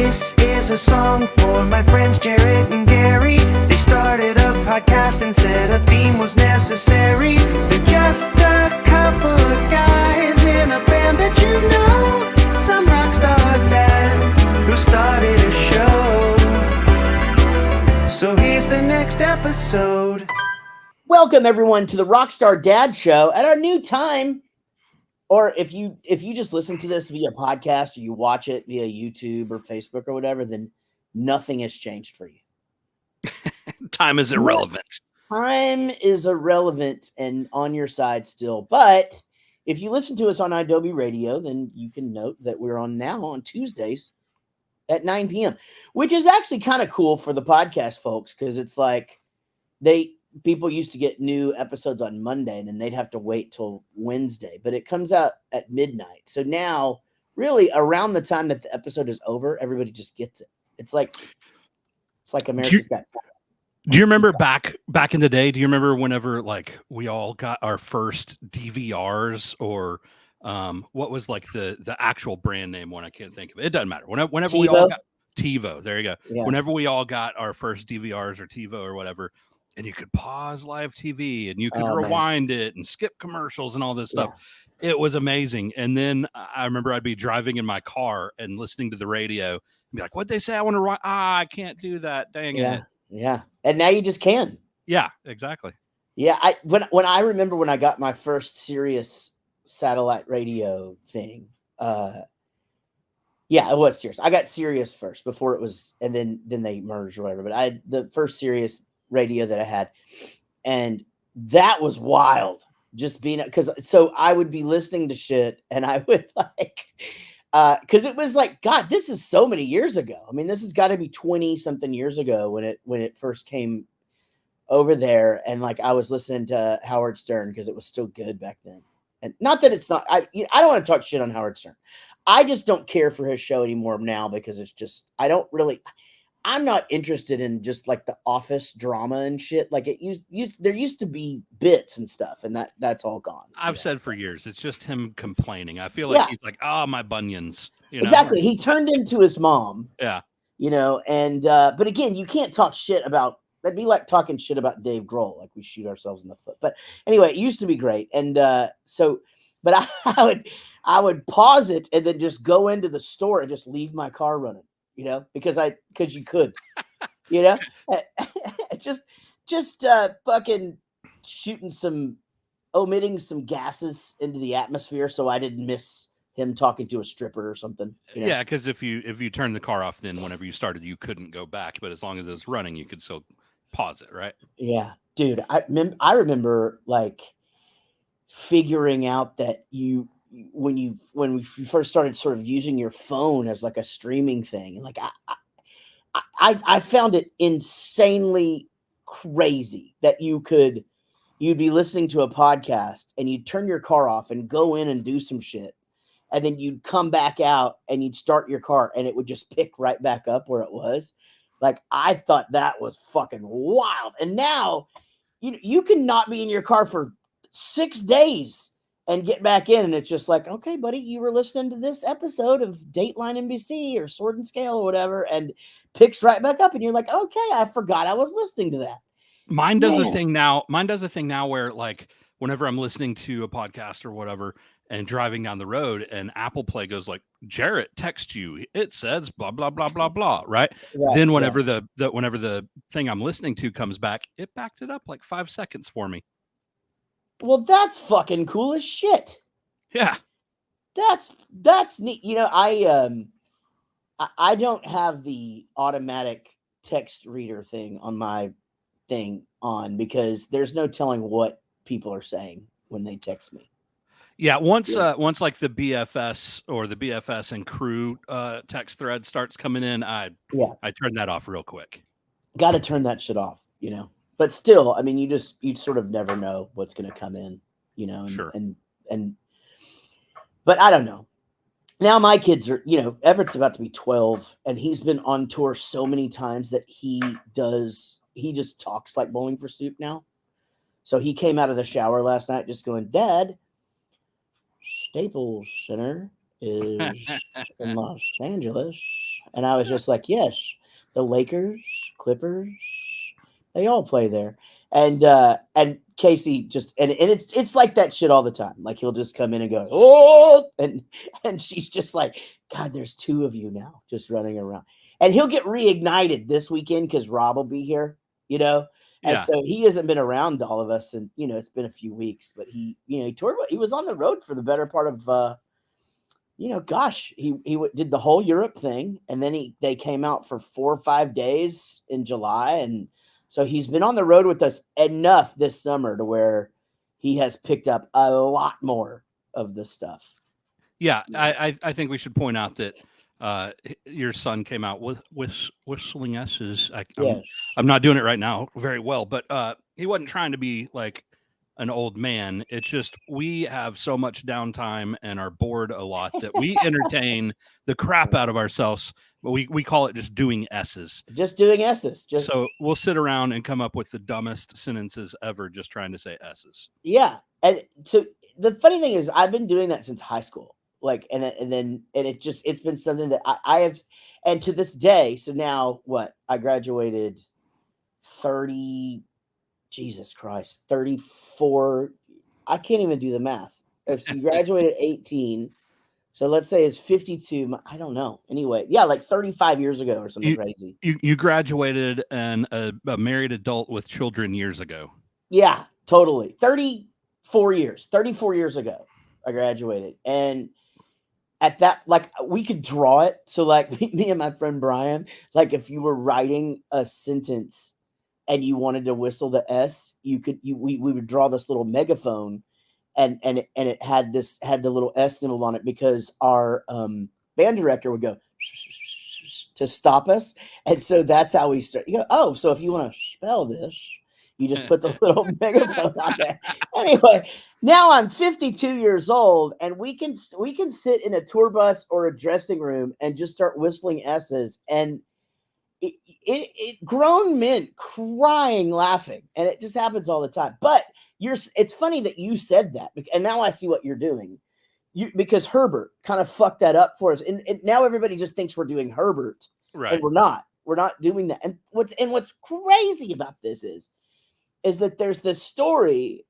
This is a song for my friends Jaret and Gary. They started a podcast and said a theme was necessary. They're just a couple of guys in a band that you know. Some rockstar dads who started a show. So here's the next episode. Welcome everyone to the Rockstar Dad Show at our new time. Or if you just listen to this via podcast or you watch it via YouTube or Facebook or whatever, then nothing has changed for you. Time is irrelevant. Time is irrelevant and on your side still. But if you listen to us on Adobe Radio, then you can note that we're on now on Tuesdays at 9 p.m., which is actually kind of cool for the podcast folks because it's like people used to get new episodes on Monday and then they'd have to wait till Wednesday, but it comes out at midnight. So now really around the time that the episode is over, everybody just gets it. It's like America's Got Talent. Do you remember back in the day? Do you remember whenever like we all got our first DVRs or what was like the actual brand name one? I can't think of it. It doesn't matter. Whenever TiVo? we all got TiVo, there you go. Yeah. Whenever we all got our first DVRs or TiVo or whatever, and you could pause live TV and you could rewind it and skip commercials and all this stuff. Yeah. It was amazing. And then I remember I'd be driving in my car and listening to the radio and be like, what'd they say? I want to rewind. I can't do that. Dang it. Yeah. And now you just can. Yeah, exactly. Yeah. When I remember when I got my first Sirius satellite radio thing, it was Sirius. I got Sirius first before it was, and then they merged or whatever. But the first Sirius radio that I had, and that was wild. Just being so I would be listening to shit, and I would like, because it was like, God, this is so many years ago. I mean, this has got to be 20 something years ago when it first came over there, and like I was listening to Howard Stern because it was still good back then. And not that it's not. I don't want to talk shit on Howard Stern. I just don't care for his show anymore now because it's just I'm not interested in just like the office drama and shit. Like there used to be bits and stuff, and that's all gone. I've said for years, it's just him complaining. I feel like he's like, my bunions. You know? Exactly. He turned into his mom. Yeah. And but again, you can't talk shit about. That'd be like talking shit about Dave Grohl, like we shoot ourselves in the foot. But anyway, it used to be great, and but I would pause it and then just go into the store and just leave my car running. Because you could, just fucking omitting some gases into the atmosphere so I didn't miss him talking to a stripper or something. Yeah, because if you turn the car off, then whenever you started, you couldn't go back. But as long as it's running, you could still pause it, right? Yeah, dude. I remember like figuring out that when we first started sort of using your phone as like a streaming thing, and like I found it insanely crazy that you'd be listening to a podcast and you'd turn your car off and go in and do some shit, and then you'd come back out and you'd start your car and it would just pick right back up where it was. Like I thought that was fucking wild, and now you can not be in your car for 6 days and get back in, and it's just like, okay, buddy, you were listening to this episode of Dateline NBC or Sword and Scale or whatever, and picks right back up, and you're like, okay, I forgot I was listening to that. Mine does the thing now. Mine does the thing now where like whenever I'm listening to a podcast or whatever and driving down the road, and Apple Play goes like, Jaret texts you. It says blah blah blah blah blah. Right. Then whenever whenever the thing I'm listening to comes back, it backed it up like 5 seconds for me. Well, that's fucking cool as shit. Yeah. That's neat. I don't have the automatic text reader thing on my thing on because there's no telling what people are saying when they text me. Yeah, once like the BFS or the BFS and crew text thread starts coming in, I turn that off real quick. Got to turn that shit off, But still, I mean, you sort of never know what's going to come in, and, sure. But I don't know. Now my kids are, Everett's about to be 12, and he's been on tour so many times that he just talks like Bowling for Soup now. So he came out of the shower last night just going, Dad, Staples Center is in Los Angeles. And I was just like, yes, the Lakers, Clippers, they all play there. And Casey just and it's like that shit all the time. Like he'll just come in and go, oh, and she's just like, God, there's two of you now just running around. And he'll get reignited this weekend because Rob will be here, you know. And Yeah. so he hasn't been around all of us, and you know, it's been a few weeks, but he toured. He was on the road for the better part of gosh, he did the whole Europe thing, and then they came out for 4 or 5 days in July, and so he's been on the road with us enough this summer to where he has picked up a lot more of the stuff. Yeah, I think we should point out that your son came out with whistling S's. Yes. I'm not doing it right now very well, but he wasn't trying to be like an old man. It's just we have so much downtime and are bored a lot that we entertain the crap out of ourselves. But we call it just doing S's. Just doing S's. So we'll sit around and come up with the dumbest sentences ever just trying to say S's. Yeah. And so the funny thing is I've been doing that since high school. Like, and it's been something that I have, and to this day, so now what? I graduated 34. I can't even do the math. If you graduated 18, so let's say it's 52. I don't know. Anyway, yeah, like 35 years ago or something crazy. You graduated and a married adult with children years ago. Yeah, totally. 34 years ago, I graduated. And at that, like, we could draw it. So like me and my friend Brian, like if you were writing a sentence and you wanted to whistle the S, we would draw this little megaphone and it had the little S symbol on it because our band director would go to stop us. And so that's how we start. You go, oh, so if you want to spell this, you just put the little megaphone on there. Anyway, now I'm 52 years old, and we can sit in a tour bus or a dressing room and just start whistling S's, and it grown men crying, laughing, and it just happens all the time. But it's funny that you said that, and now I see what you're doing. Because Herbert kind of fucked that up for us, and now everybody just thinks we're doing Herbert, right? And we're not. We're not doing that. And what's crazy about this is that there's this story.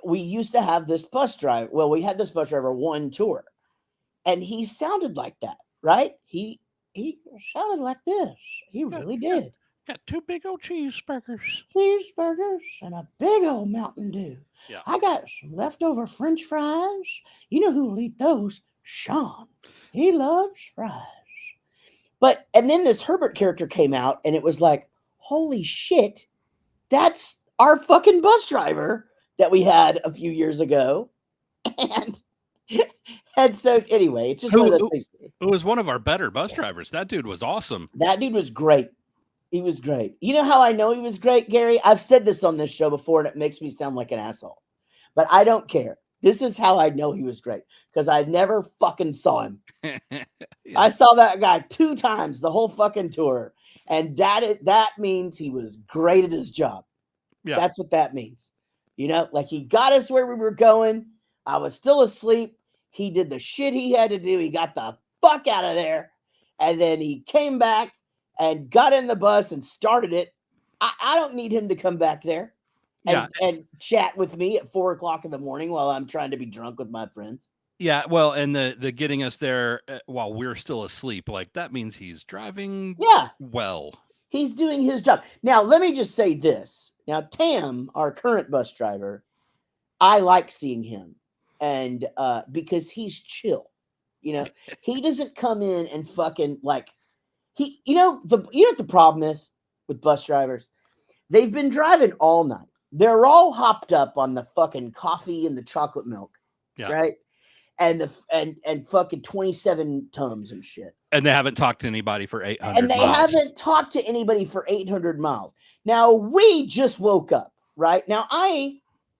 We used to have this bus driver. Well, we had this bus driver one tour, and he sounded like that, right? He sounded like this. He really did. Got 2 big old cheeseburgers And a big old Mountain Dew. Yeah. I got some leftover French fries. You know who will eat those? Sean. He loves fries. And then this Herbert character came out, and it was like, holy shit, that's our fucking bus driver that we had a few years ago. And so anyway, it's just one of those things. It was one of our better bus drivers. That dude was awesome. That dude was great. He was great. You know how I know he was great, Gary? I've said this on this show before, and it makes me sound like an asshole. But I don't care. This is how I know he was great, because I never fucking saw him. Yeah. I saw that guy 2 times the whole fucking tour, and that means he was great at his job. Yeah. That's what that means. You know, like he got us where we were going. I was still asleep. He did the shit he had to do. He got the fuck out of there, and then he came back and got in the bus and started it. I don't need him to come back there and chat with me at 4 o'clock in the morning while I'm trying to be drunk with my friends. Yeah, well, and the getting us there while we're still asleep, like that means he's driving. Yeah, well, he's doing his job. Now, let me just say this. Now, Tam, our current bus driver, I like seeing him, and because he's chill. You know, he doesn't come in and fucking like. You know what the problem is with bus drivers? They've been driving all night. They're all hopped up on the fucking coffee and the chocolate milk, right? And and fucking 27 Tums and shit. And they haven't talked to anybody for 800 miles. And they haven't talked to anybody for 800 miles. Now, we just woke up, right? Now,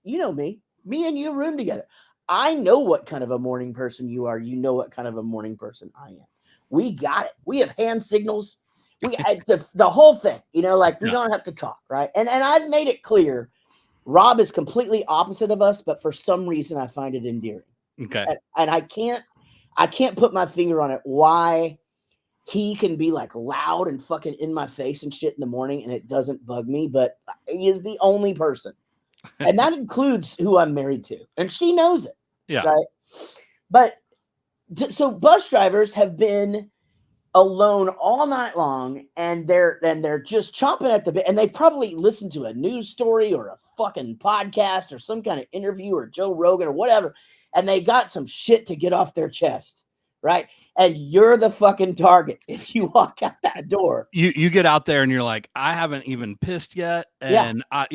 you know me and you room together. I know what kind of a morning person you are. You know what kind of a morning person I am. We got it. We have hand signals. We the whole thing, you know, like we don't have to talk, right? And I've made it clear, Rob is completely opposite of us, but for some reason I find it endearing. Okay. And I can't put my finger on it why he can be like loud and fucking in my face and shit in the morning, and it doesn't bug me, but he is the only person. And that includes who I'm married to. And she knows it. Yeah. Right. But so bus drivers have been alone all night long, and they're just chomping at the bit, and they probably listened to a news story or a fucking podcast or some kind of interview or Joe Rogan or whatever, and they got some shit to get off their chest, right? And you're the fucking target if you walk out that door. You get out there and you're like, I haven't even pissed yet, and I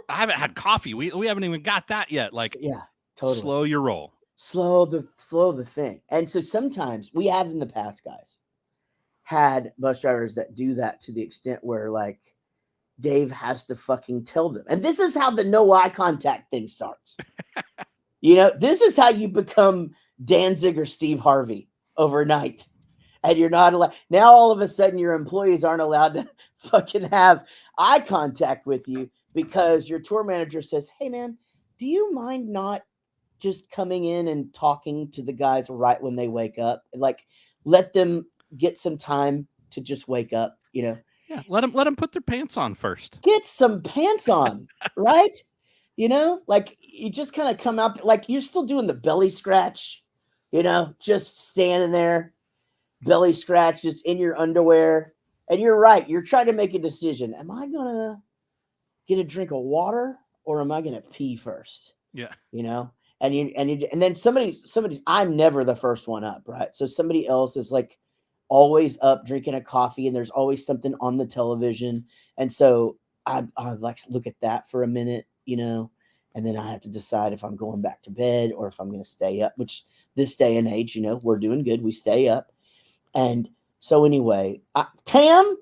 haven't had coffee. We haven't even got that yet. Like, yeah, totally. Slow your roll. Slow the thing. And so sometimes we have in the past, guys, had bus drivers that do that to the extent where like Dave has to fucking tell them. And this is how the no eye contact thing starts. This is how you become Danzig or Steve Harvey overnight. And you're not allowed. Now all of a sudden your employees aren't allowed to fucking have eye contact with you because your tour manager says, hey man, do you mind not just coming in and talking to the guys right when they wake up? Like, let them get some time to just wake up, Yeah, let them put their pants on first. Get some pants on, right? Like you just kind of come out like you're still doing the belly scratch, just standing there, belly scratch, just in your underwear. And you're right. You're trying to make a decision. Am I gonna get a drink of water or am I gonna pee first? Yeah, And then somebody's. I'm never the first one up, right? So somebody else is like always up drinking a coffee, and there's always something on the television, and so I like look at that for a minute, and then I have to decide if I'm going back to bed or if I'm going to stay up. Which this day and age, we're doing good. We stay up, and so anyway, Tam,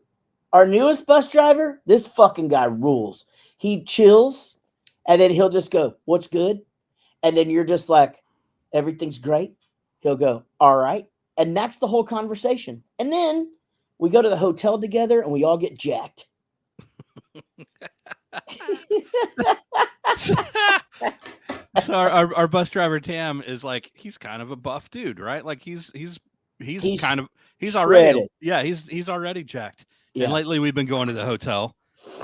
our newest bus driver, this fucking guy rules. He chills, and then he'll just go, "What's good?" And then you're just like, everything's great. He'll go, all right. And that's the whole conversation. And then we go to the hotel together and we all get jacked. So our bus driver Tam is like, he's kind of a buff dude, right? Like he's already, he's already jacked. Yeah. And lately we've been going to the hotel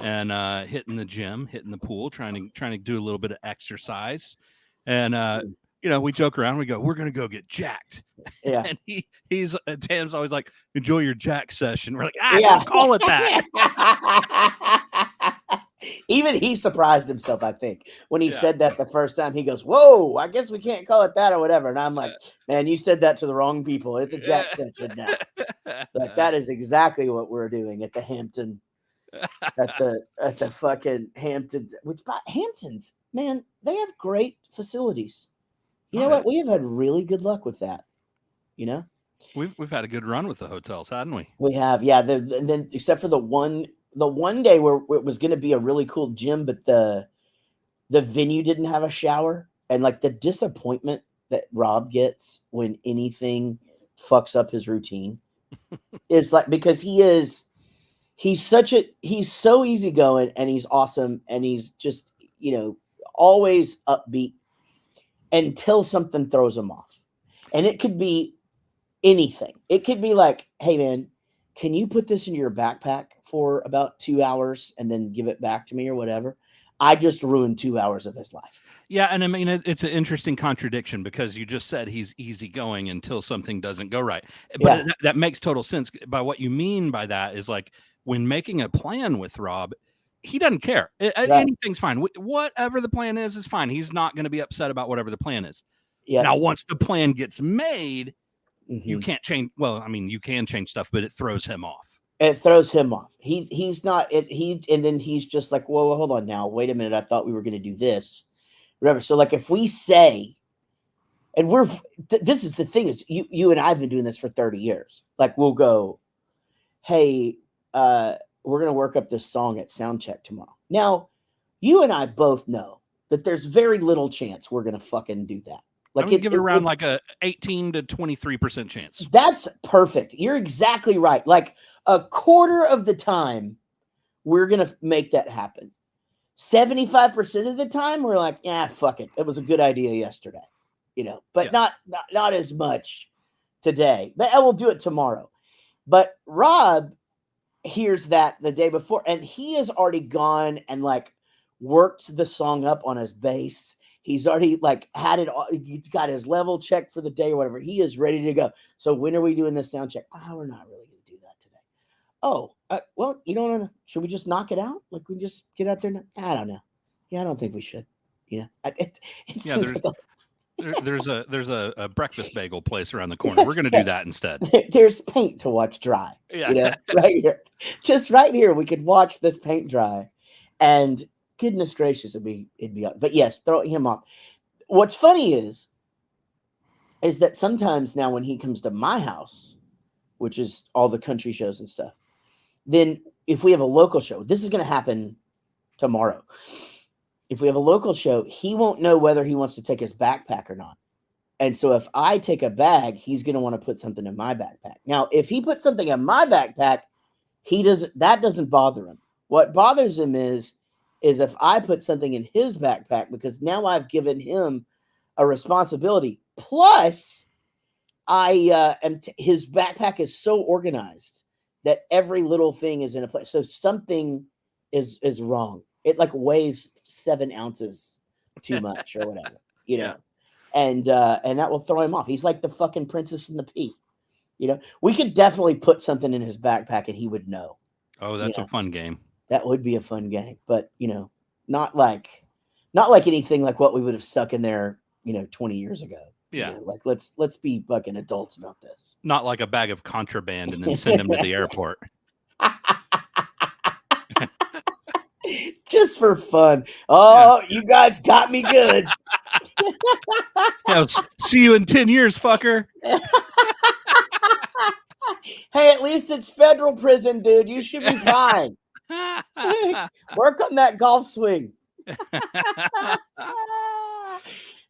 and hitting the gym, hitting the pool, trying to do a little bit of exercise. And we joke around. We go, we're gonna go get jacked. Yeah. And he's Tam's always like, enjoy your jack session. We're like, don't call it that. Even he surprised himself, I think, when he said that the first time. He goes, whoa, I guess we can't call it that or whatever. And I'm like, man, you said that to the wrong people. It's a jack session now. Like that is exactly what we're doing at the Hampton. At the fucking Hamptons, Hamptons, man, they have great facilities. You know what? We have had really good luck with that. We've had a good run with the hotels, hadn't we? We have, yeah. And then except for the one day where it was going to be a really cool gym, but the venue didn't have a shower, and like the disappointment that Rob gets when anything fucks up his routine is like because he's so easygoing and he's awesome and he's just, always upbeat until something throws him off. And it could be anything. It could be like, hey man, can you put this in your backpack for about 2 hours and then give it back to me or whatever? I just ruined 2 hours of his life. Yeah. And I mean, it's an interesting contradiction because you just said he's easygoing until something doesn't go right. But that makes total sense. By what you mean by that is like, when making a plan with Rob, he doesn't care. Anything's fine. Whatever the plan is fine. He's not going to be upset about whatever the plan is. Yeah. Now, once the plan gets made, you can't change. Well, I mean, you can change stuff, but it throws him off. It throws him off. He's not. And then he's just like, whoa, hold on now. Wait a minute. I thought we were going to do this. Whatever. So, like, if we say, and this is the thing is, you and I have been doing this for 30 years. Like, we'll go, hey. We're going to work up this song at sound check tomorrow. Now, you and I both know that there's very little chance we're going to fucking do that. Like, I'm going to give it around like a 18 to 23% chance. That's perfect. You're exactly right. Like a quarter of the time, we're going to make that happen. 75% of the time, we're like, fuck it. It was a good idea yesterday, but not as much today. But I will do it tomorrow. But Rob hears that the day before, and he has already gone and like worked the song up on his bass. He's already like had it all, he's got his level checked for the day or whatever. He is ready to go. So when are we doing this sound check? Oh, we're not really going to do that today. Oh, well, you don't. Should we just knock it out? Like we just get out there? I don't know. Yeah, I don't think we should. You know, it seems like there's a breakfast bagel place around the corner. We're gonna do that instead. There's paint to watch dry. Yeah, you know, right here, just right here, we could watch this paint dry, and goodness gracious, it'd be. But yes, throw him off. What's funny is that sometimes now when he comes to my house, which is all the country shows and stuff, then if we have a local show, this is going to happen tomorrow. If we have a local show, he won't know whether he wants to take his backpack or not. And so if I take a bag, he's going to want to put something in my backpack. Now, if he puts something in my backpack, that doesn't bother him. What bothers him is if I put something in his backpack, because now I've given him a responsibility. Plus, his backpack is so organized that every little thing is in a place. So something is wrong. It like weighs 7 ounces too much or whatever, you know. And that will throw him off. He's like the fucking Princess and the Pea. You know, we could definitely put something in his backpack and he would know. Oh, that's a fun game. That would be a fun game, but you know, not like anything like what we would have stuck in there, 20 years ago. Yeah. Like let's be fucking adults about this. Not like a bag of contraband and then send him to the airport. Just for fun. Oh, you guys got me good. Yeah, see you in 10 years, fucker. Hey, at least it's federal prison, dude. You should be fine. Work on that golf swing.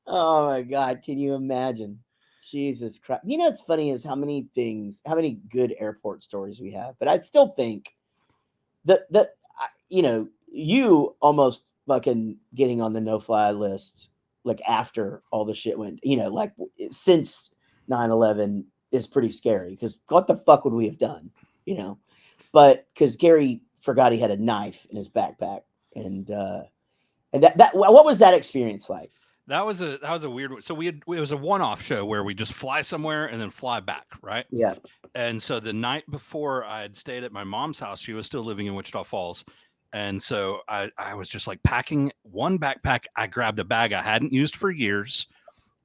Oh my God. Can you imagine? Jesus Christ. You know, what's funny is how many good airport stories we have, but I still think that you almost fucking getting on the no-fly list, like after all the shit went, like since 9/11 is pretty scary because what the fuck would we have done, But because Gary forgot he had a knife in his backpack, and that what was that experience like? That was a weird one. So it was a one-off show where we just fly somewhere and then fly back, right? Yeah. And so the night before I had stayed at my mom's house, she was still living in Wichita Falls. And so I was just like packing one backpack. I grabbed a bag I hadn't used for years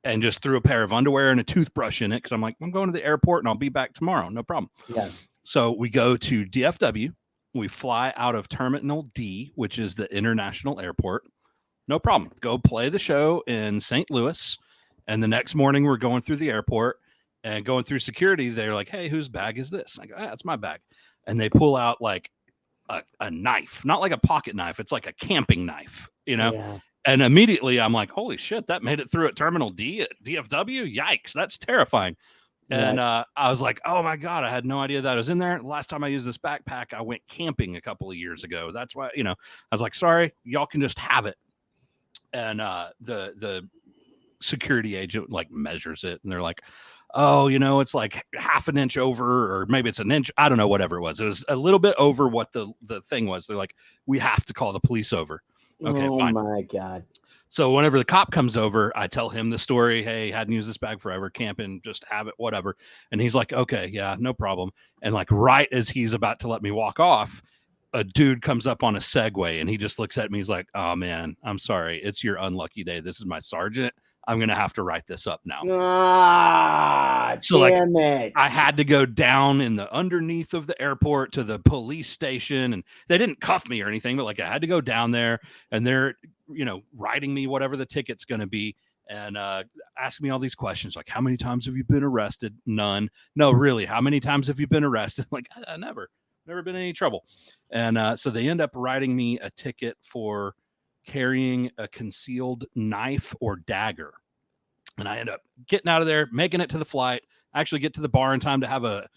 and just threw a pair of underwear and a toothbrush in it because I'm like, I'm going to the airport and I'll be back tomorrow. No problem. Yeah. So we go to DFW. We fly out of Terminal D, which is the international airport. No problem. Go play the show in St. Louis. And the next morning we're going through the airport and going through security. They're like, hey, whose bag is this? I go, that's my bag. And they pull out like a knife, not like a pocket knife. It's like a camping knife, Yeah. And immediately I'm like, holy shit, that made it through at Terminal D at DFW. Yikes. That's terrifying. And I was like, oh my God, I had no idea that was in there. Last time I used this backpack, I went camping a couple of years ago. That's why, I was like, sorry, y'all can just have it. And the security agent like measures it and they're like, oh, it's like half an inch over, or maybe it's an inch. I don't know, whatever it was. It was a little bit over what the thing was. They're like, we have to call the police over. Okay, fine. Oh my God. So whenever the cop comes over, I tell him the story. Hey, hadn't used this bag forever, camping, just have it, whatever. And he's like, okay, yeah, no problem. And like right as he's about to let me walk off, a dude comes up on a Segway and he just looks at me. He's like, oh man, I'm sorry. It's your unlucky day. This is my sergeant. I'm going to have to write this up now. So damn it. I had to go down in the underneath of the airport to the police station, and they didn't cuff me or anything, but like I had to go down there and they're, writing me whatever the ticket's going to be and asking me all these questions. Like, how many times have you been arrested? None. No, really. How many times have you been arrested? Like, I never been in any trouble. And so they end up writing me a ticket for carrying a concealed knife or dagger. And I end up getting out of there, making it to the flight, actually get to the bar in time to have a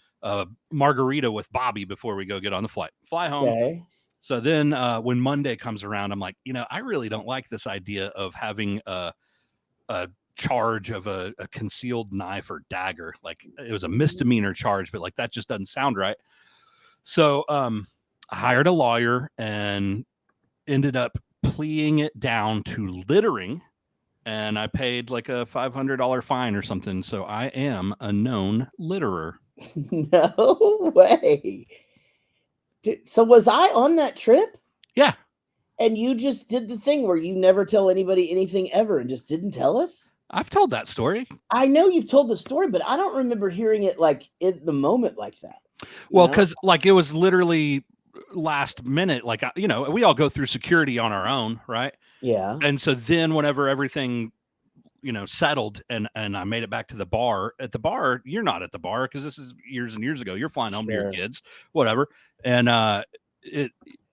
margarita with Bobby before we go get on the flight. Fly home. Okay. So then when Monday comes around, I'm like, I really don't like this idea of having a charge of a concealed knife or dagger. Like it was a misdemeanor charge, but like that just doesn't sound right. So I hired a lawyer and ended up pleading it down to littering, and I paid like a $500 fine or something. So I am a known litterer. No way. So was I on that trip? Yeah. And you just did the thing where you never tell anybody anything ever and just didn't tell us? I've told that story. I know you've told the story, but I don't remember hearing it like in the moment like that. Well, because like it was literally last minute. Like, we all go through security on our own, right? Yeah. And so then whenever everything, settled and I made it back to the bar, you're not at the bar because this is years and years ago. You're flying home to your kids, whatever. And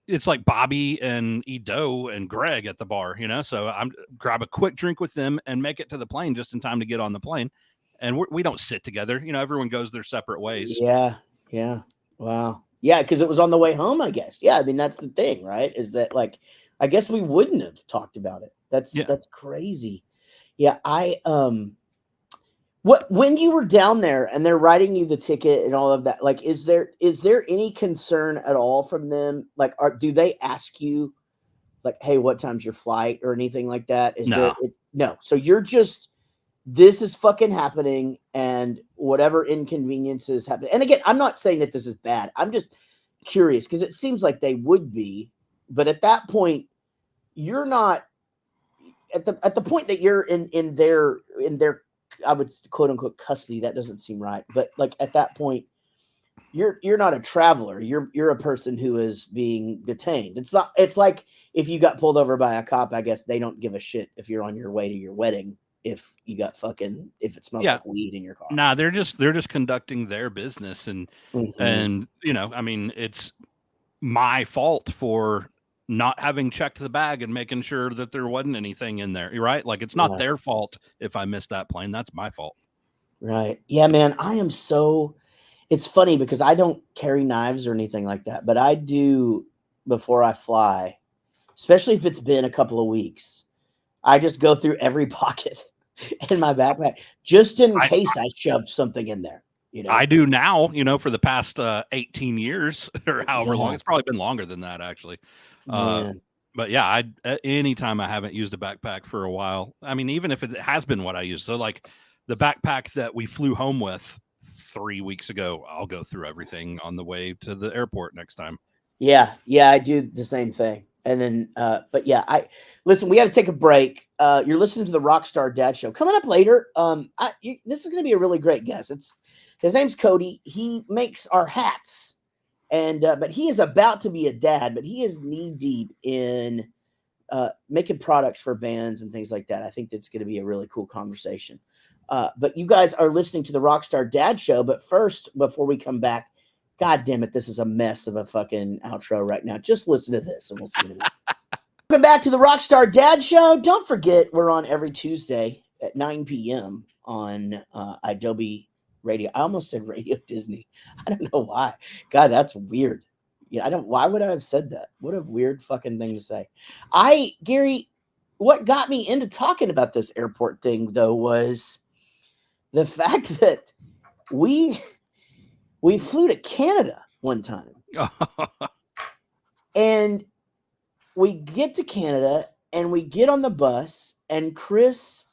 it's like Bobby and Edo and Greg at the bar, so I'm grab a quick drink with them and make it to the plane just in time to get on the plane. And we don't sit together. Everyone goes their separate ways. Yeah. Yeah. Wow. Yeah. Because it was on the way home, I guess. Yeah. I mean, that's the thing, right? Is that like, I guess we wouldn't have talked about it. That's crazy. Yeah. When you were down there and they're writing you the ticket and all of that, like, is there any concern at all from them? Like, do they ask you like, hey, what time's your flight or anything like that? No. So you're just, this is fucking happening and whatever inconveniences happen. And again, I'm not saying that this is bad. I'm just curious because it seems like they would be, but at that point, you're not at the point that you're in their, I would quote unquote custody. That doesn't seem right. But like at that point, you're not a traveler. You're a person who is being detained. It's like if you got pulled over by a cop, I guess they don't give a shit if you're on your way to your wedding. If you got if it smells like weed in your car. Nah, they're just conducting their business and I mean, it's my fault for not having checked the bag and making sure that there wasn't anything in there. Right? Like it's not their fault if I missed that plane. That's my fault. Right. Yeah, man. It's funny because I don't carry knives or anything like that, but I do before I fly, especially if it's been a couple of weeks. I just go through every pocket in my backpack just in case I shove something in there. I do now, for the past 18 years or however long. It's probably been longer than that, actually. But yeah, anytime I haven't used a backpack for a while, I mean, even if it has been what I use. So like the backpack that we flew home with 3 weeks ago, I'll go through everything on the way to the airport next time. Yeah, I do the same thing. And then, but yeah, listen, we got to take a break. You're listening to the Rockstar Dad Show. Coming up later, this is going to be a really great guest. His name's Cody. He makes our hats, and but he is about to be a dad, but he is knee deep in making products for bands and things like that. I think that's going to be a really cool conversation. But you guys are listening to the Rockstar Dad Show. But first, before we come back, God damn it, this is a mess of a fucking outro right now. Just listen to this and we'll see it. Welcome back to the Rockstar Dad Show. Don't forget, we're on every Tuesday at 9 p.m. on Adobe Radio. I almost said Radio Disney. I don't know why. God, that's weird. Yeah, why would I have said that? What a weird fucking thing to say. Gary, what got me into talking about this airport thing, though, was the fact that we flew to Canada one time. And we get to Canada and we get on the bus and Chris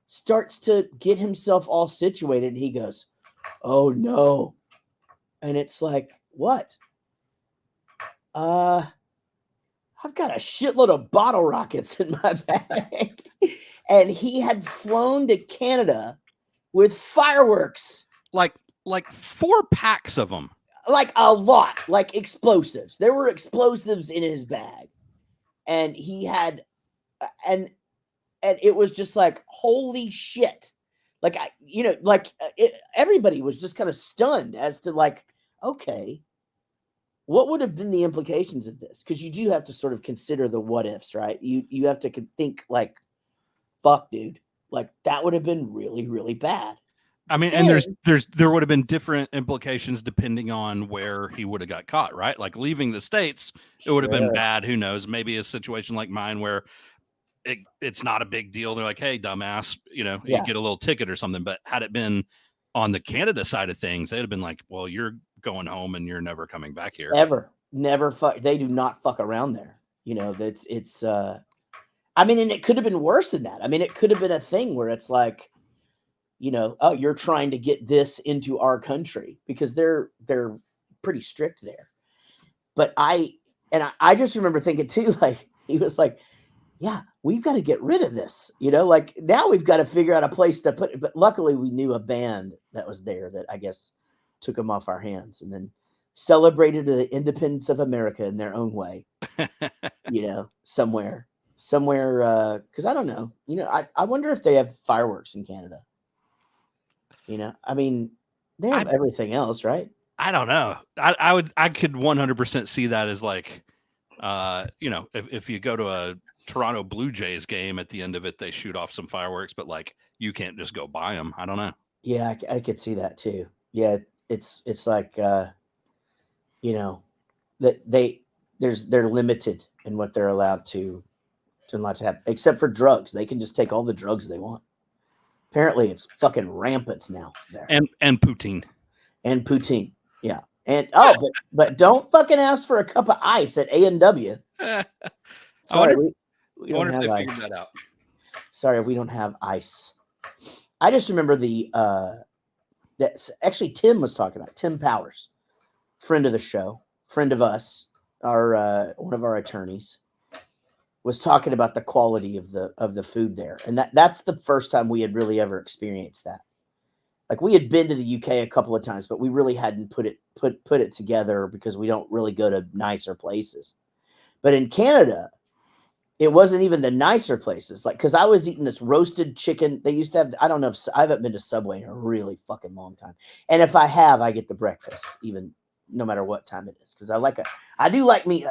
starts to get himself all situated. And he goes, "Oh no." And it's like, what? I've got a shitload of bottle rockets in my bag. And he had flown to Canada with fireworks. Like 4 packs of them. Like a lot, like explosives. There were explosives in his bag. And he had, and it was just like, holy shit. Like, everybody was just kind of stunned as to like, okay, what would have been the implications of this? Because you do have to sort of consider the what ifs, right? You have to think like, fuck, dude, like that would have been really, really bad. I mean, and there would have been different implications depending on where he would have got caught, right? Like leaving the States, it would have been bad. Who knows? Maybe a situation like mine where it's not a big deal. They're like, hey, dumbass, you Yeah. get a little ticket or something. But had it been on the Canada side of things, they'd have been like, well, you're going home and you're never coming back here. Ever. Never fuck. They do not fuck around there. It's I mean, and it could have been worse than that. I mean, it could have been a thing where it's like, oh, you're trying to get this into our country, because they're pretty strict there. But I just remember thinking too, like, he was like, yeah, we've got to get rid of this, like now we've got to figure out a place to put it. But luckily we knew a band that was there that I guess took them off our hands and then celebrated the independence of America in their own way, somewhere, because I don't know, I wonder if they have fireworks in Canada. I mean, they have everything else, right? I don't know. I could 100% see that as like, if you go to a Toronto Blue Jays game, at the end of it, they shoot off some fireworks, but like, you can't just go buy them. I don't know. Yeah, I could see that too. Yeah, it's like, that they're limited in what they're allowed to have, except for drugs. They can just take all the drugs they want. Apparently, it's fucking rampant now there. And poutine. And poutine, yeah. And but don't fucking ask for a cup of ice at E.n.d. Sorry, we don't have ice. That out. Sorry, we don't have ice. I just remember that actually Tim was talking about, Tim Powers, friend of the show, friend of us, our one of our attorneys, was talking about the quality of the food there, and that's the first time we had really ever experienced that. Like, we had been to the UK a couple of times, but we really hadn't put it together because we don't really go to nicer places. But in Canada, it wasn't even the nicer places. Like, because I was eating this roasted chicken. They used to have, I don't know if I haven't been to Subway in a really fucking long time. And if I have, I get the breakfast, even no matter what time it is. Because I do like me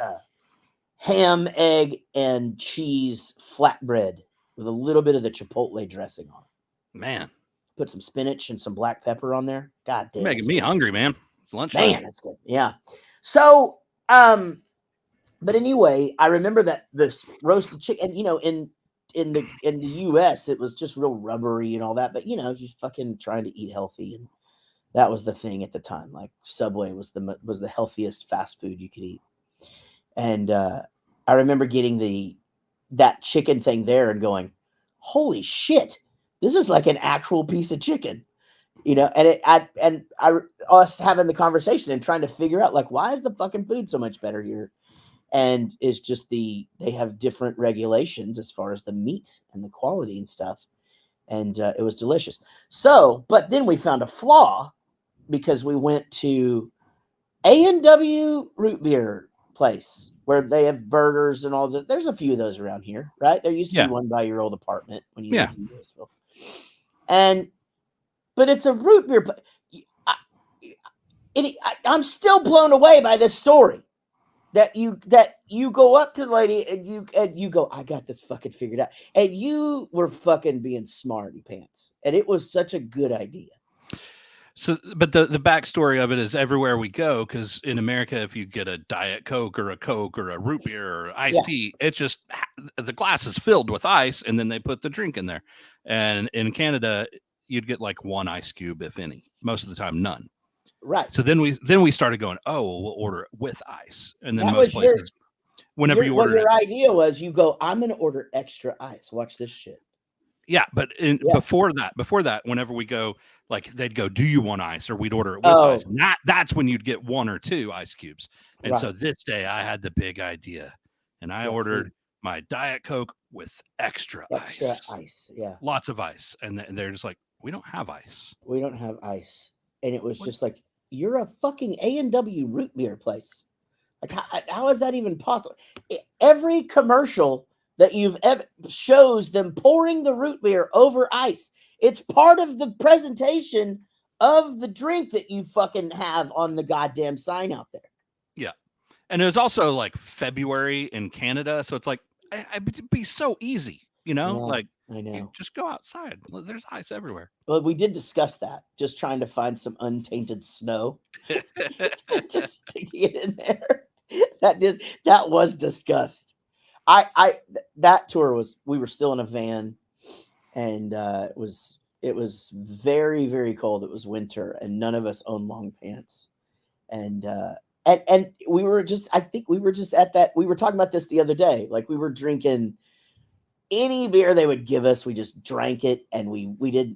ham, egg, and cheese flatbread with a little bit of the chipotle dressing on it. Man. Put some spinach and some black pepper on there. God damn. You're making me hungry, man. It's lunchtime. Man, that's good. Yeah. So, but anyway, I remember that this roasted chicken, in the US, it was just real rubbery and all that, but just fucking trying to eat healthy, and that was the thing at the time. Like, Subway was the healthiest fast food you could eat. And I remember getting that chicken thing there and going, holy shit, this is like an actual piece of chicken, and us having the conversation and trying to figure out, like, why is the fucking food so much better here? And it's just they have different regulations as far as the meat and the quality and stuff. And it was delicious. So, but then we found a flaw because we went to A&W root beer place where they have burgers and all that. There's a few of those around here, right? There used to be one by your old apartment when you lived in Louisville. But it's a root beer place. I'm still blown away by this story that you go up to the lady and you go, I got this fucking figured out, and you were fucking being smarty pants, and it was such a good idea. So, but the backstory of it is everywhere we go, because in America, if you get a Diet Coke or a root beer or iced tea, it's just the glass is filled with ice, and then they put the drink in there. And in Canada, you'd get like one ice cube, if any. Most of the time, none. Right. So then we started going, oh, we'll order it with ice, and then most places, whenever you order, your idea was you go, I'm going to order extra ice. Watch this shit. Yeah, but before that, whenever we go, like, they'd go, do you want ice? Or we'd order it with ice. And that's when you'd get one or two ice cubes. And so this day I had the big idea, and I ordered my Diet Coke with extra ice. Yeah. Lots of ice. And they're just like, we don't have ice. We don't have ice. And it was just like, you're a fucking A&W root beer place. Like, how is that even possible? Every commercial that you've ever shows them pouring the root beer over ice. It's part of the presentation of the drink that you fucking have on the goddamn sign out there. Yeah. And it was also like February in Canada. So it's like, it'd be so easy, like, I know. You just go outside. There's ice everywhere. Well, we did discuss that, just trying to find some untainted snow, just sticking it in there. That was discussed. that tour was, we were still in a van, and it was very, very cold. It was winter, and none of us owned long pants. And we were just, I think we were just at that, we were talking about this the other day. Like, we were drinking any beer they would give us. We just drank it, and we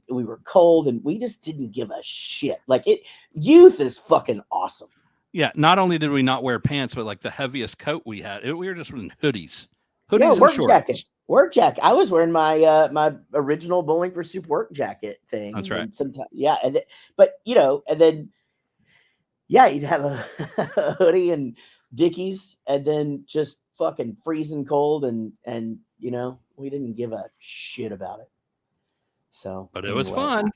were cold, and we just didn't give a shit. Like, youth is fucking awesome. Yeah, not only did we not wear pants, but like the heaviest coat we had, we were just in hoodies. Yeah, And work shorts. jackets. Work jacket. I was wearing my my original Bowling for Soup work jacket thing. That's right. And sometimes, yeah, but and then you'd have a hoodie and Dickies, and then just fucking freezing cold, and we didn't give a shit about it. So, but it was fun.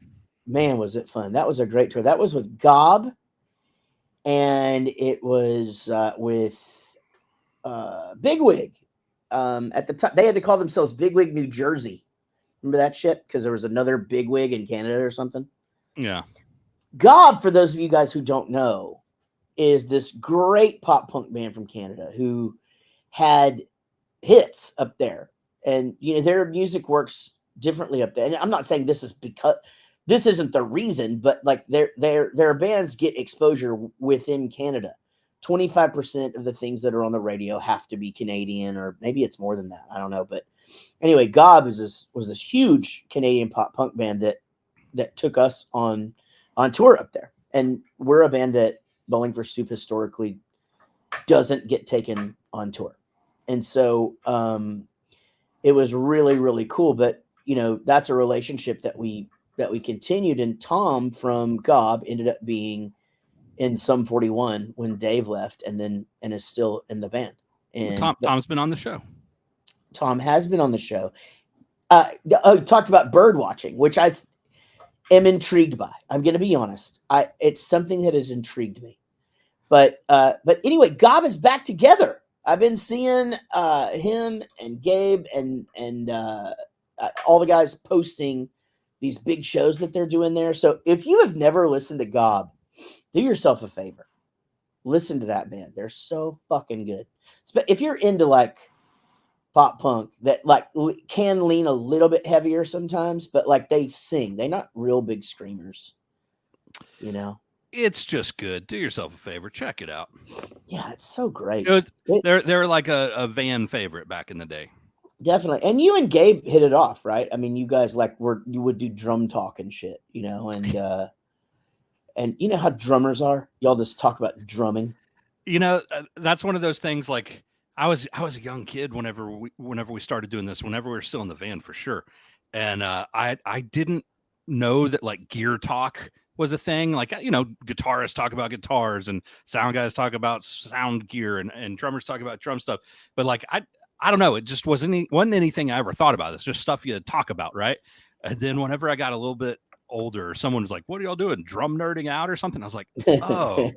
Man, was it fun? That was a great tour. That was with Gob, and it was with Bigwig. At the time, they had to call themselves Bigwig New Jersey. Remember that shit? Because there was another Bigwig in Canada or something. Yeah. Gob, for those of you guys who don't know, is this great pop punk band from Canada who had hits up there, and their music works differently up there. And I'm not saying this is because this isn't the reason, but like their bands get exposure within Canada. 25% of the things that are on the radio have to be Canadian, or maybe it's more than that. I don't know. But anyway, Gob was this huge Canadian pop punk band that took us on tour up there. And we're a band that Bowling for Soup historically doesn't get taken on tour. And so it was really, really cool. But, that's a relationship that we continued. And Tom from Gob ended up being in Sum 41 when Dave left, and is still in the band. And Tom's been on the show. Tom has been on the show. Talked about bird watching, which I am intrigued by. I'm going to be honest. It's something that has intrigued me. But anyway, Gob is back together. I've been seeing him and Gabe and all the guys posting these big shows that they're doing there. So if you have never listened to Gob, do yourself a favor. Listen to that band. They're so fucking good. If you're into like pop punk that like can lean a little bit heavier sometimes, but like they sing, they're not real big screamers. It's just good. Do yourself a favor. Check it out. Yeah, it's so great. They're like a van favorite back in the day. Definitely. And you and Gabe hit it off, right? I mean, you guys you would do drum talk and shit, and you know how drummers are? Y'all just talk about drumming. That's one of those things. Like I was a young kid whenever we started doing this, whenever we were still in the van for sure. And I didn't know that like gear talk was a thing. Like, guitarists talk about guitars and sound guys talk about sound gear and drummers talk about drum stuff. But like, I don't know. It just wasn't anything I ever thought about. It's just stuff you talk about. Right. And then whenever I got a little bit older, someone was like, "What are y'all doing? Drum nerding out or something?" I was like, "Oh,"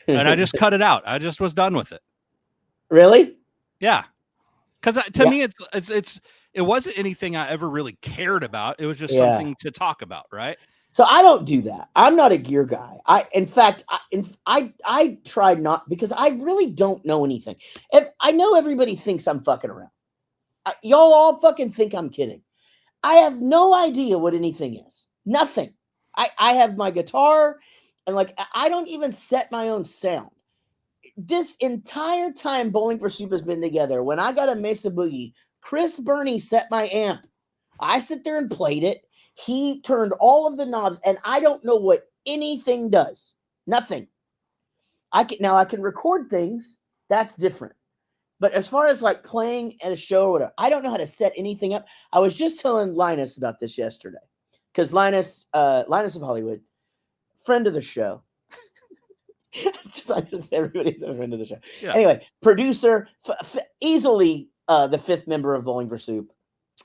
and I just cut it out. I just was done with it. Really? Yeah, because to me, it wasn't anything I ever really cared about. It was just something to talk about, right? So I don't do that. I'm not a gear guy. In fact, I try not, because I really don't know anything. If I know everybody thinks I'm fucking around, y'all all fucking think I'm kidding. I have no idea what anything is. Nothing. I have my guitar, and like I don't even set my own sound. This entire time Bowling for Soup has been together, when I got a Mesa Boogie, Chris Burney set my amp. I sit there and played it. He turned all of the knobs, and I don't know what anything does. Nothing. I can record things. That's different. But as far as like playing at a show or whatever, I don't know how to set anything up. I was just telling Linus about this yesterday. Because Linus of Hollywood, friend of the show. Everybody's a friend of the show. Yeah. Anyway, producer, easily the fifth member of Bowling for Soup,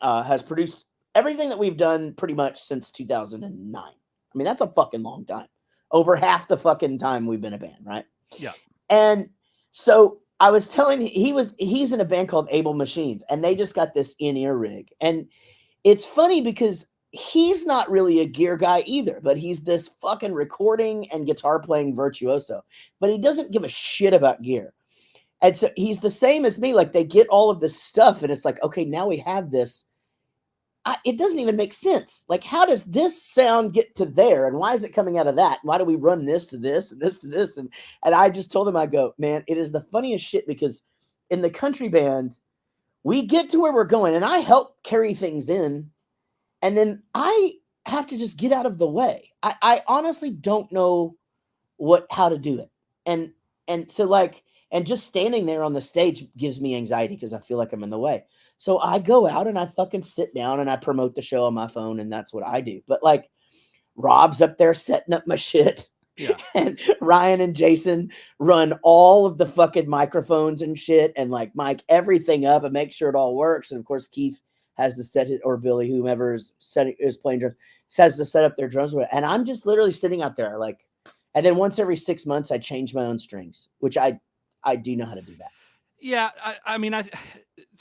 has produced everything that we've done pretty much since 2009. I mean, that's a fucking long time. Over half the fucking time we've been a band, right? Yeah. And so I was telling he's in a band called Able Machines, and they just got this in-ear rig. And it's funny because he's not really a gear guy either, but he's this fucking recording and guitar playing virtuoso. But he doesn't give a shit about gear. And so he's the same as me. Like they get all of this stuff, and it's like, okay, now we have this. It doesn't even make sense. Like, how does this sound get to there, and why is it coming out of that? Why do we run this to this and this to this? And I just told him, I go, man, it is the funniest shit because in the country band, we get to where we're going, and I help carry things in, and then I have to just get out of the way. I honestly don't know how to do it, and so like, and just standing there on the stage gives me anxiety because I feel like I'm in the way. So I go out and I fucking sit down and I promote the show on my phone, and that's what I do. But like Rob's up there setting up my shit. Yeah. And Ryan and Jason run all of the fucking microphones and shit and like mic everything up and make sure it all works. And of course, Keith has to set it, or Billy, whomever is playing drums, says to set up their drums. And I'm just literally sitting out there like, and then once every 6 months, I change my own strings, which I do know how to do that. Yeah, I mean,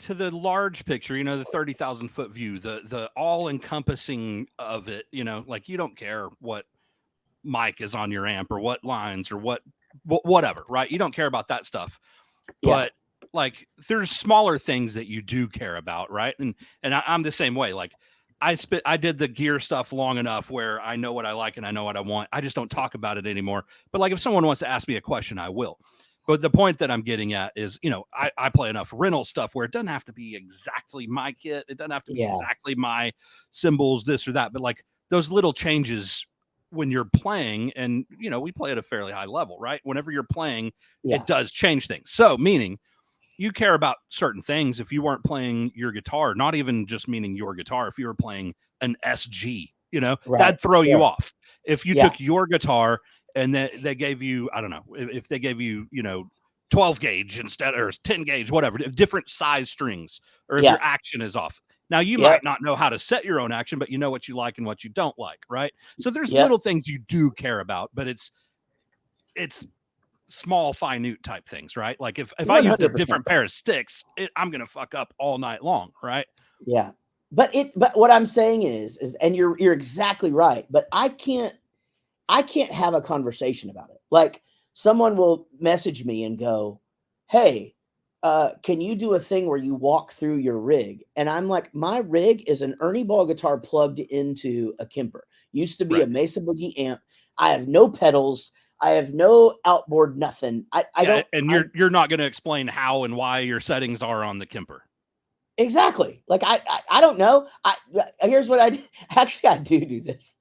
to the large picture, you know, the 30,000 foot view, the all encompassing of it, you know, like you don't care what mic is on your amp or what lines or whatever, right? You don't care about that stuff, but like there's smaller things that you do care about, right? And I'm the same way. Like I did the gear stuff long enough where I know what I like and I know what I want. I just don't talk about it anymore. But like if someone wants to ask me a question, I will. But the point that I'm getting at is, you know, I play enough rental stuff where it doesn't have to be exactly my kit. It doesn't have to be exactly my cymbals, this or that. But like those little changes when you're playing, and, you know, we play at a fairly high level, right? Whenever you're playing, it does change things. So meaning you care about certain things. If you weren't playing your guitar, not even just meaning your guitar, if you were playing an SG, you know, that'd throw you off. If you took your guitar and they gave you, I don't know, if they gave you, you know, 12 gauge instead, or 10 gauge, whatever, different size strings, or if your action is off. Now you might not know how to set your own action, but you know what you like and what you don't like, right? So there's little things you do care about, but it's small, minute type things, right? Like if I use a different pair of sticks, I'm gonna fuck up all night long, right? Yeah, but what I'm saying is, and you're exactly right, but I can't have a conversation about it. Like someone will message me and go, hey, can you do a thing where you walk through your rig? And I'm like, my rig is an Ernie Ball guitar plugged into a Kemper. Used to be a Mesa Boogie amp. I have no pedals. I have no outboard, nothing. I don't. And you're not going to explain how and why your settings are on the Kemper. Exactly. Like I don't know. Here's what I do. Actually, I do this.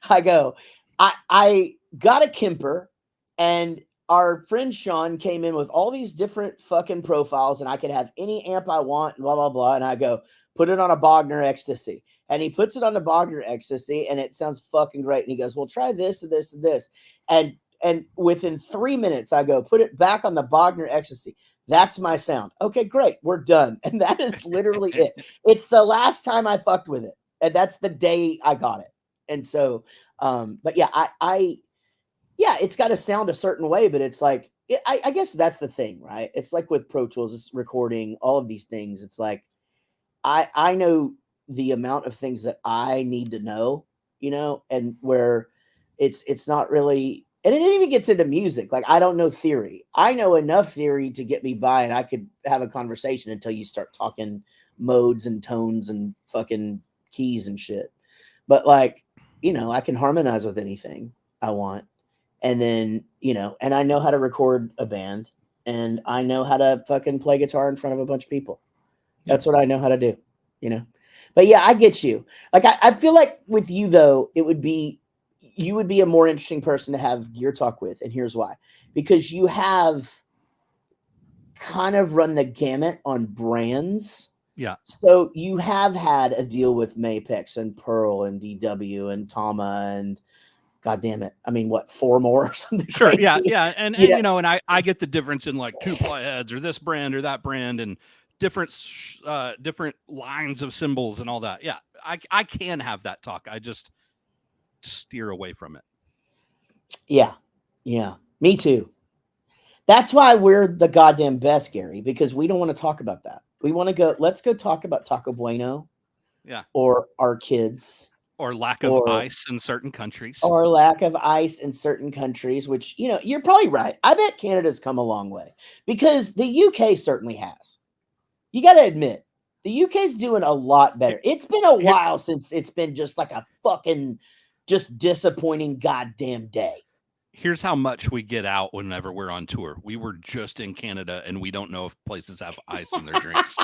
I go, I got a Kemper, and our friend Sean came in with all these different fucking profiles, and I could have any amp I want, and blah, blah, blah. And I go, put it on a Bogner Ecstasy. And he puts it on the Bogner Ecstasy, and it sounds fucking great. And he goes, well, try this and this and this. And within 3 minutes, I go, put it back on the Bogner Ecstasy. That's my sound. Okay, great. We're done. And that is literally it. It's the last time I fucked with it. And that's the day I got it. And so, but yeah, it's got to sound a certain way, but it's like, I guess that's the thing, right? It's like with Pro Tools, it's recording, all of these things. It's like, I know the amount of things that I need to know, you know, and where it's not really, and it even gets into music. Like I don't know theory. I know enough theory to get me by, and I could have a conversation until you start talking modes and tones and fucking keys and shit. But like, you know, I can harmonize with anything I want. And then, you know, and I know how to record a band, and I know how to fucking play guitar in front of a bunch of people. That's what I know how to do, you know? But yeah, I get you. Like, I feel like with you though, you would be a more interesting person to have gear talk with. And here's why, because you have kind of run the gamut on brands. Yeah. So you have had a deal with Mapex and Pearl and DW and Tama and God damn it. I mean, what, 4 more or something? Sure. Crazy? Yeah. And you know, and I get the difference in like 2-ply heads or this brand or that brand and different lines of cymbals and all that. Yeah. I can have that talk. I just steer away from it. Yeah. Yeah. Me too. That's why we're the goddamn best, Gary, because we don't want to talk about that. We want to go, let's go talk about Taco Bueno. Yeah. Or our kids. or lack of ice in certain countries. Or lack of ice in certain countries, which, you're probably right. I bet Canada's come a long way because the UK certainly has. You got to admit, the UK's doing a lot better. It's been a while since it's been just like a fucking just disappointing goddamn day. Here's how much we get out whenever we're on tour. We were just in Canada and we don't know if places have ice in their drinks.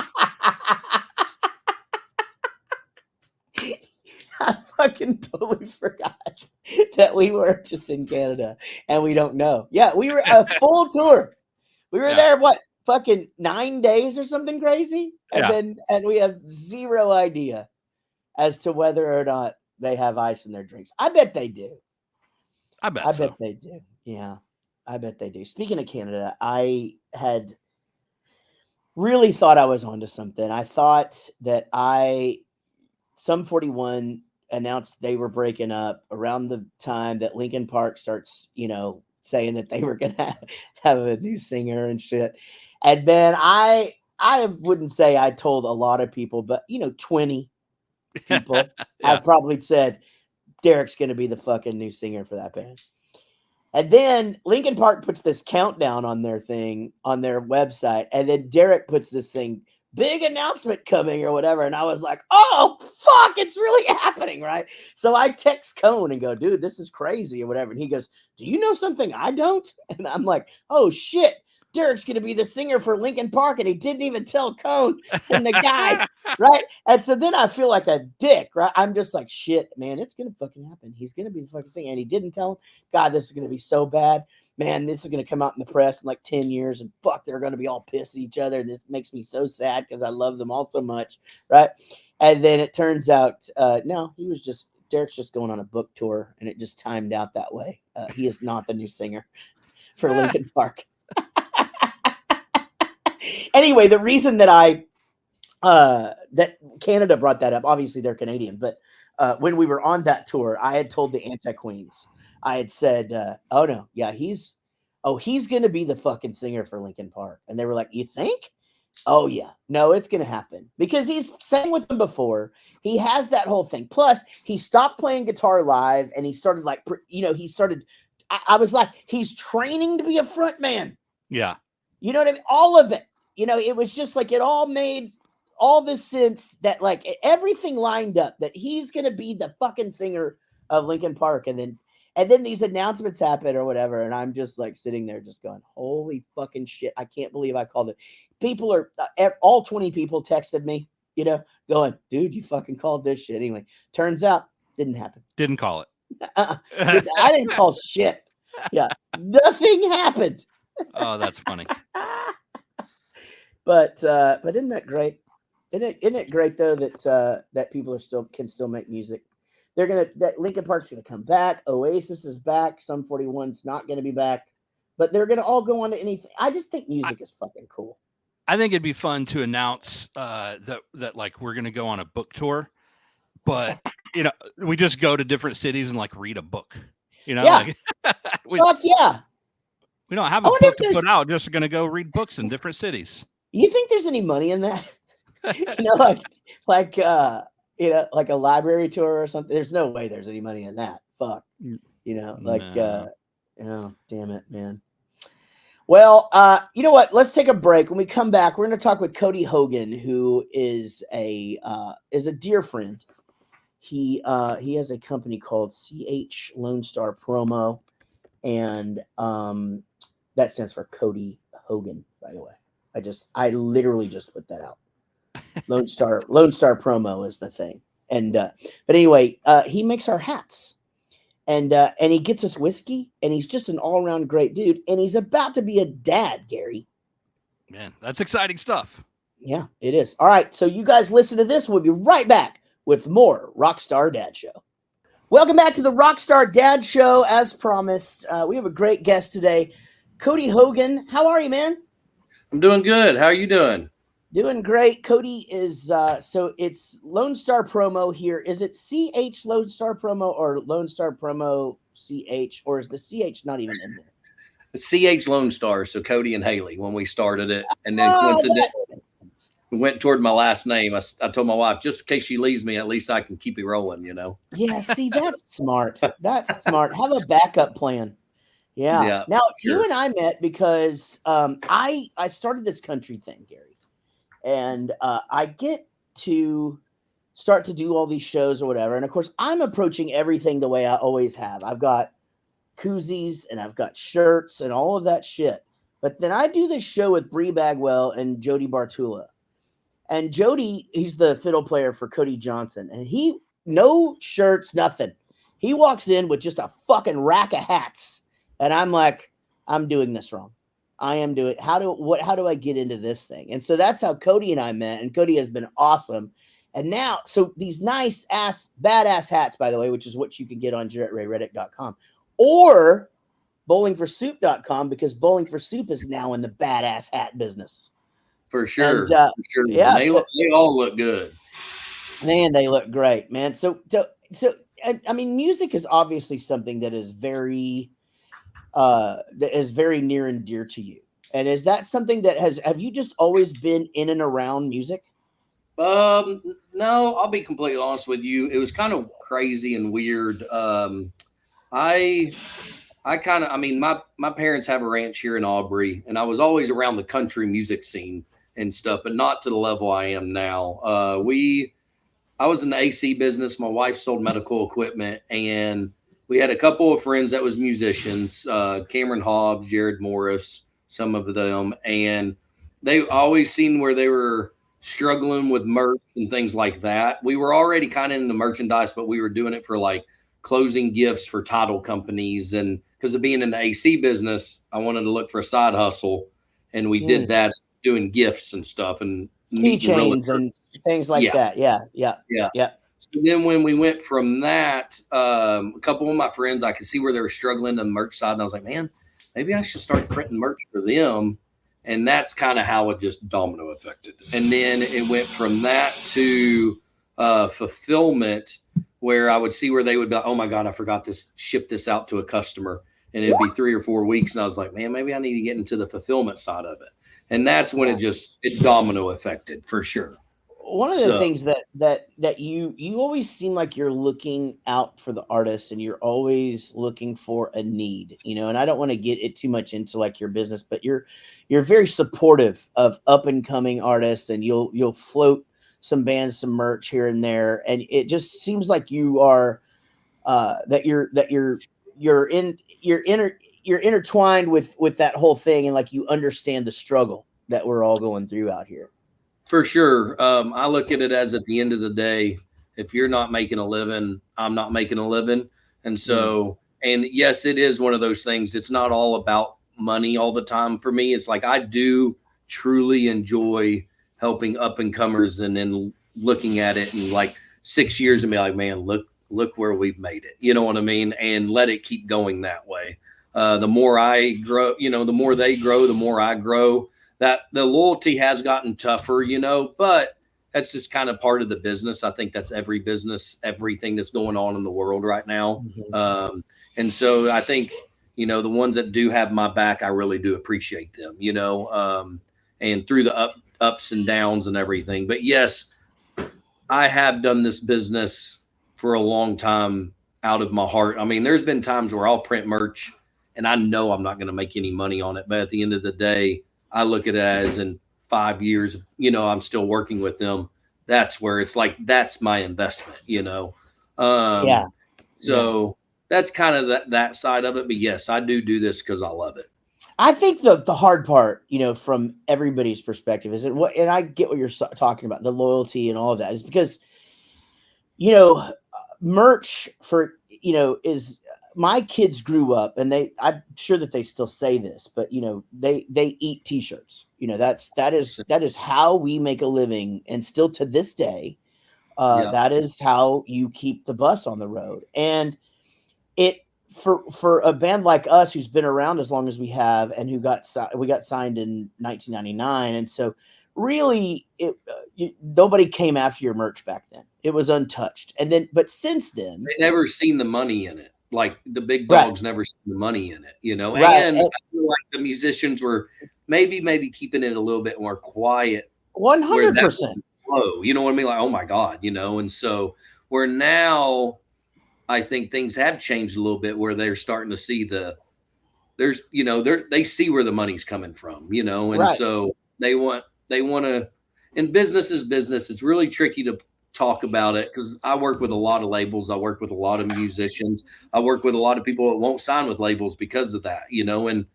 I fucking totally forgot that we were just in Canada and we don't know. Yeah, we were a full tour. We were there, fucking 9 days or something crazy? And we have zero idea as to whether or not they have ice in their drinks. I bet they do. I bet they do. Yeah, I bet they do. Speaking of Canada, I had really thought I was onto something. I thought that Sum 41 announced they were breaking up around the time that Linkin Park starts, saying that they were going to have a new singer and shit. And then I wouldn't say I told a lot of people, but 20 people, I've probably said Derek's going to be the fucking new singer for that band. And then Linkin Park puts this countdown on their thing, on their website. And then Derek puts this thing, big announcement coming or whatever. And I was like, oh, fuck, it's really happening, right? So I text Cone and go, dude, this is crazy or whatever. And he goes, do you know something I don't? And I'm like, oh, shit. Derek's going to be the singer for Linkin Park, and he didn't even tell Cone and the guys, right? And so then I feel like a dick, right? I'm just like, shit, man, it's going to fucking happen. He's going to be the fucking singer, and he didn't tell him. God, this is going to be so bad. Man, this is going to come out in the press in like 10 years, and fuck, they're going to be all pissed at each other. This makes me so sad because I love them all so much, right? And then it turns out, no, Derek's just going on a book tour, and it just timed out that way. He is not the new singer for Linkin Park. Anyway, the reason that that Canada brought that up, obviously they're Canadian, but when we were on that tour, I had told the Anti-Queens, I had said, oh no, yeah, he's going to be the fucking singer for Linkin Park. And they were like, you think? Oh yeah, no, it's going to happen because he's sang with them before. He has that whole thing. Plus he stopped playing guitar live and he started I was like, he's training to be a front man. Yeah. You know what I mean? All of it. It was just like it all made all this sense that like everything lined up that he's going to be the fucking singer of Linkin Park. And then these announcements happen or whatever. And I'm just like sitting there just going, holy fucking shit. I can't believe I called it. People are all 20 people texted me, going, dude, you fucking called this shit. Anyway, turns out didn't happen. Didn't call it. I didn't call shit. Yeah. Nothing happened. Oh, that's funny. But isn't that great? Isn't it great though that people can still make music? That Linkin Park's gonna come back. Oasis is back. Sum 41's not gonna be back, but they're gonna all go on to anything. I just think music is fucking cool. I think it'd be fun to announce that like we're gonna go on a book tour, but we just go to different cities and like read a book. Yeah. Fuck yeah. We don't have a book to put out. Just going to go read books in different cities. You think there's any money in that? like a library tour or something. There's no way there's any money in that. Fuck. Oh, damn it, man. Well, you know what? Let's take a break. When we come back, we're going to talk with Cody Hogan, who is a dear friend. He has a company called CH Lone Star Promo, and that stands for Cody Hogan, by the way. I literally just put that out. Lone Star Promo is the thing. And but anyway, he makes our hats. And he gets us whiskey, and he's just an all-around great dude, and he's about to be a dad, Gary. Man, that's exciting stuff. Yeah, it is. All right, so you guys listen to this. We'll be right back with more Rockstar Dad Show. Welcome back to the Rockstar Dad Show. As promised, we have a great guest today, Cody Hogan. How are you, man? I'm doing good. How are you doing? Doing great. Cody is, so it's Lone Star Promo here. Is it CH Lone Star Promo or Lone Star Promo CH, or is the CH not even in there? The CH Lone Star, so Cody and Haley when we started it. And then coincidentally, went toward my last name. I told my wife, just in case she leaves me, at least I can keep it rolling, you know? Yeah, see, that's smart. That's smart. Have a backup plan. Yeah. Yeah, Now you sure. and I met because I started this country thing, Gary, and I get to start to do all these shows or whatever. And of course, I'm approaching everything the way I always have. I've got koozies and I've got shirts and all of that shit. But then I do this show with Bree Bagwell and Jody Bartula. And Jody, he's the fiddle player for Cody Johnson, and he no shirts, nothing. He walks in with just a fucking rack of hats, and I'm like, I'm doing this wrong. I am doing how do I get into this thing? And so that's how Cody and I met, and Cody has been awesome. And now, so these nice ass, badass hats, by the way, which is what you can get on JaretReddick.com or bowlingforsoup.com, because Bowling for Soup is now in the badass hat business. For sure. And, for sure. yeah, They all look good. Man, they look great, man. So I mean, music is obviously something that is very near and dear to you. And is that something that have you just always been in and around music? No, I'll be completely honest with you. It was kind of crazy and weird. I mean, my parents have a ranch here in Aubrey, and I was always around the country music scene and stuff, but not to the level I am now. I was in the AC business. My wife sold medical equipment, and we had a couple of friends that was musicians, Cameron Hobbs, Jared Morris, some of them, and they always seen where they were struggling with merch and things like that. We were already kind of in the merchandise, but we were doing it for like closing gifts for title companies. And because of being in the AC business, I wanted to look for a side hustle, and we did that, doing gifts and stuff and keychains and things like that. Yeah. So then when we went from that, a couple of my friends, I could see where they were struggling on the merch side, and I was like, man, maybe I should start printing merch for them. And that's kind of how it just domino affected. And then it went from that to fulfillment, where I would see where they would be like, oh my God, I forgot to ship this out to a customer. And it'd be 3 or 4 weeks. And I was like, man, maybe I need to get into the fulfillment side of it. And that's when it domino affected for sure. One of the things that you always seem like you're looking out for the artist, and you're always looking for a need, you know, and I don't want to get it too much into like your business, but you're very supportive of up and coming artists, and you'll float some bands, some merch here and there. And it just seems like you are, you're intertwined with that whole thing. And like, you understand the struggle that we're all going through out here. For sure. I look at it as, at the end of the day, if you're not making a living, I'm not making a living. And so, and yes, it is one of those things. It's not all about money all the time for me. It's like, I do truly enjoy helping up and comers, and then looking at it in like 6 years and be like, man, look where we've made it. You know what I mean? And let it keep going that way. The more I grow, you know, the more they grow, the more I grow. That the loyalty has gotten tougher, you know, but that's just kind of part of the business. I think that's every business, everything that's going on in the world right now. And so I think, you know, the ones that do have my back, I really do appreciate them, you know, and through the ups and downs and everything. But yes, I have done this business for a long time out of my heart. I mean, there's been times where I'll print merch and I know I'm not going to make any money on it. But at the end of the day, I look at it as, in 5 years, you know, I'm still working with them. That's where it's like, that's my investment, you know? So that's kind of that side of it. But yes, I do this because I love it. I think the hard part, you know, from everybody's perspective is, and I get what you're talking about, the loyalty and all of that, is because, you know, merch for, you know, is, my kids grew up, and I'm sure that they still say this, but you know, they eat t-shirts. You know, that is how we make a living. And still to this day, that is how you keep the bus on the road. And it, for a band like us, who's been around as long as we have, and we got signed in 1999. And so really nobody came after your merch back then. It was untouched. And then, but since then, they never seen the money in it. Like the big dogs never seen the money in it, you know? And I feel like the musicians were maybe keeping it a little bit more quiet where that 100%. was low. You know what I mean? Like, oh my God, and so where now I think things have changed a little bit where they're starting to see they see where the money's coming from, and Right. so they want to, and business is business. It's really tricky to talk about it because I work with a lot of labels. I work with a lot of musicians. I work with a lot of people that won't sign with labels because of that, and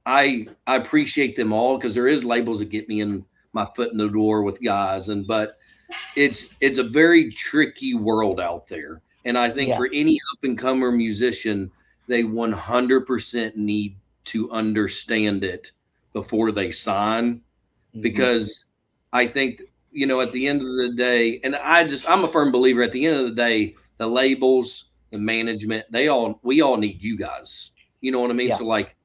I appreciate them all because there is labels that get me in my foot in the door with guys, but it's a very tricky world out there. And I think for any up and comer musician, they 100% need to understand it before they sign, because I think, at the end of the day, and I'm a firm believer at the end of the day, the labels, the management, we all need you guys. You know what I mean? Yeah. So like,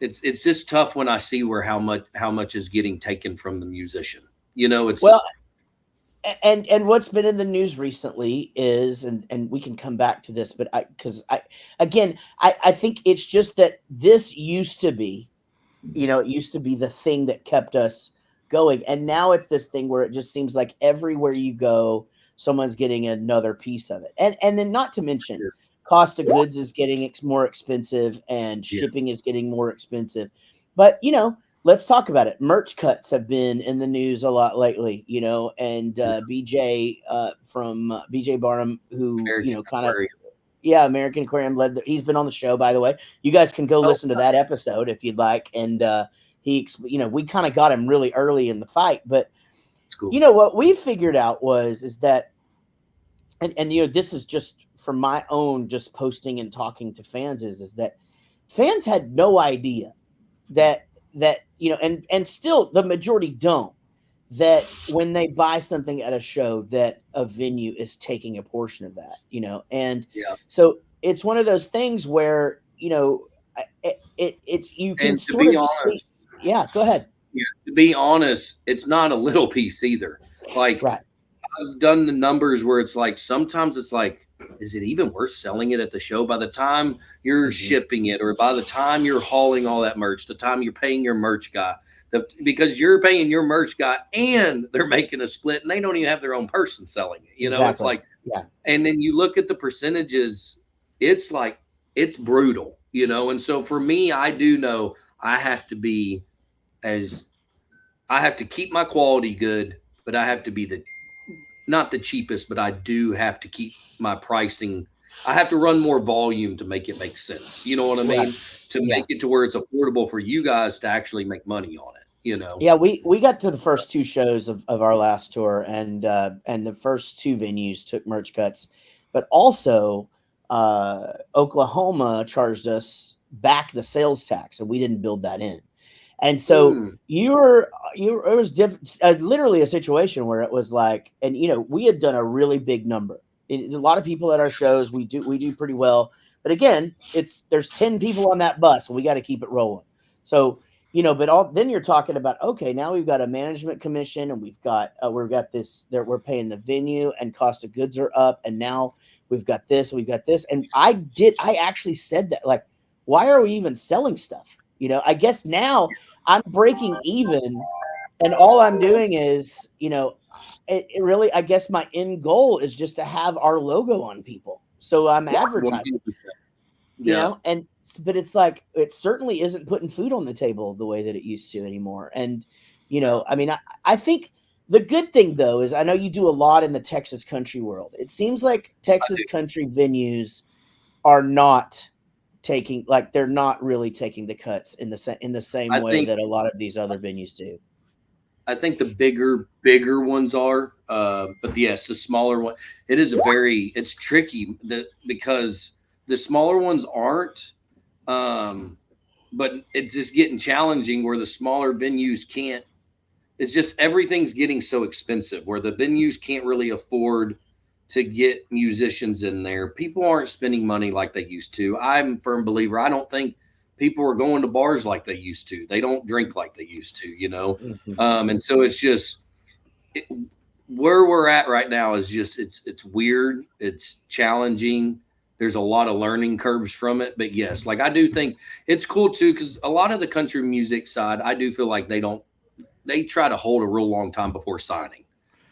it's just tough when I see where how much is getting taken from the musician. It's and what's been in the news recently is, and we can come back to this, but I think it's just that this used to be, it used to be the thing that kept us going, and now it's this thing where it just seems like everywhere you go, someone's getting another piece of it, and then not to mention cost of goods is getting more expensive, and shipping is getting more expensive, but let's talk about it. Merch cuts have been in the news a lot lately, and BJ from BJ Barnum, who American kind of Aquarium. American Aquarium he's been on the show, by the way. You guys can go listen to that episode if you'd like. And we kind of got him really early in the fight, but It's cool. What we figured out is that, and this is just from my own just posting and talking to fans is that fans had no idea that and still the majority don't, that when they buy something at a show that a venue is taking a portion of that, and so it's one of those things where it's you can sort of see. Yeah, go ahead. Yeah, to be honest, it's not a little piece either. Like, right. I've done the numbers where it's like sometimes it's like, is it even worth selling it at the show by the time you're shipping it, or by the time you're hauling all that merch, the time you're paying your merch guy, because you're paying your merch guy and they're making a split and they don't even have their own person selling it. Exactly. It's like, and then you look at the percentages, it's like, it's brutal, and so for me, I do know I have to keep my quality good, but I have to be not the cheapest, but I do have to keep my pricing. I have to run more volume to make it make sense. You know what I mean? Right. To make it to where it's affordable for you guys to actually make money on it. Yeah, we got to the first two shows of our last tour, and the first two venues took merch cuts, but also Oklahoma charged us back the sales tax, and we didn't build that in. And so it was literally a situation where it was like, and we had done a really big number. A lot of people at our shows, we do pretty well, but again, there's 10 people on that bus, and we got to keep it rolling. So then you're talking about, okay, now we've got a management commission, and we've got this that we're paying the venue, and cost of goods are up, and now we've got this, and I actually said that, like, why are we even selling stuff? I guess now I'm breaking even, and all I'm doing is, it really, I guess my end goal is just to have our logo on people. So I'm advertising, but it's like, it certainly isn't putting food on the table the way that it used to anymore. And, I mean, I think the good thing though, is I know you do a lot in the Texas country world. It seems like Texas country venues are not they're not really taking the cuts in the same way that a lot of these other venues do. I think the bigger ones are, but yes, the smaller one, it's tricky because the smaller ones aren't, but it's just getting challenging where the smaller venues can't. It's just everything's getting so expensive where the venues can't really afford to get musicians in there. People aren't spending money like they used to. I'm a firm believer. I don't think people are going to bars like they used to. They don't drink like they used to, and so it's just where we're at right now is just, it's weird. It's challenging. There's a lot of learning curves from it, but yes, like I do think it's cool too. Cause a lot of the country music side, I do feel like they don't they try to hold a real long time before signing.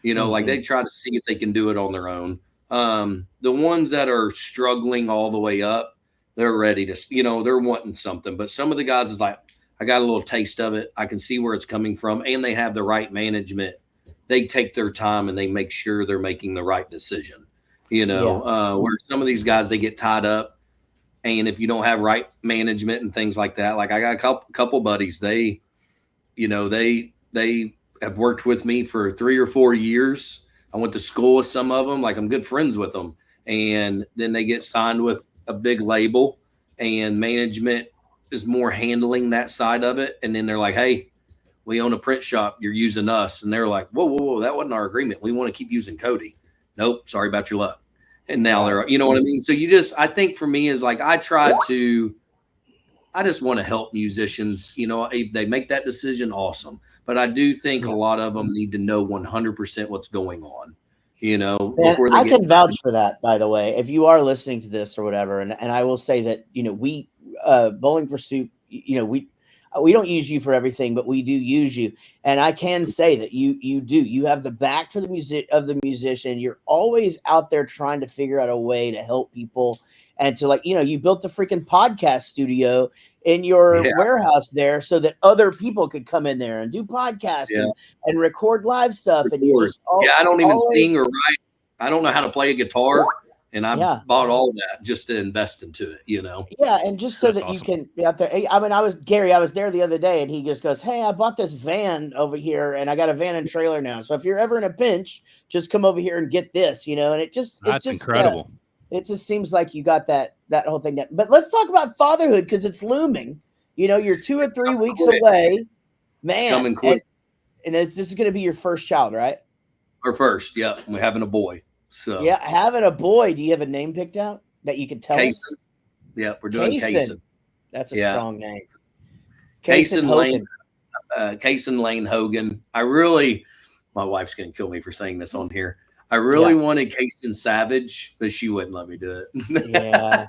Like they try to see if they can do it on their own. The ones that are struggling all the way up, they're ready to, they're wanting something. But some of the guys is like, I got a little taste of it. I can see where it's coming from, and they have the right management. They take their time and they make sure they're making the right decision. Where some of these guys, they get tied up, and if you don't have right management and things like that, like I got a couple buddies, they have worked with me for 3 or 4 years. I went to school with some of them, like I'm good friends with them, and then they get signed with a big label, and management is more handling that side of it. And then they're like, hey, we own a print shop, you're using us. And they're like, whoa, that wasn't our agreement. We want to keep using Cody. Nope, sorry about your luck. And now they're, you know what I mean? So I think for me is like, I just want to help musicians. If they make that decision, awesome. But I do think a lot of them need to know 100% what's going on, before they I can vouch for that, by the way, if you are listening to this or whatever. And I will say that, we, Bowling for Soup, we don't use you for everything, but we do use you. And I can say that you have the back for the musician. You're always out there trying to figure out a way to help people. And to you built the freaking podcast studio in your warehouse there so that other people could come in there and do podcasts and record live stuff. And you just I don't even sing or write. I don't know how to play a guitar. And I bought all that just to invest into it, Yeah, and just so that awesome. You can be out there. I mean, I was there the other day, and he just goes, hey, I bought this van over here, and I got a van and trailer now. So if you're ever in a pinch, just come over here and get this, And that's incredible. It just seems like you got that whole thing down. But let's talk about fatherhood, because it's looming. You're 2 or 3 weeks away, man. It's coming quick. And this is going to be your first child, right? Our first, yeah. We're having a boy. So having a boy. Do you have a name picked out that you can tell us? Yeah, we're doing Kaysen. That's a strong name. Kaysen Lane. Kaysen Lane Hogan. My wife's gonna kill me for saying this on here. I really wanted Kaysen Savage, but she wouldn't let me do it. Yeah.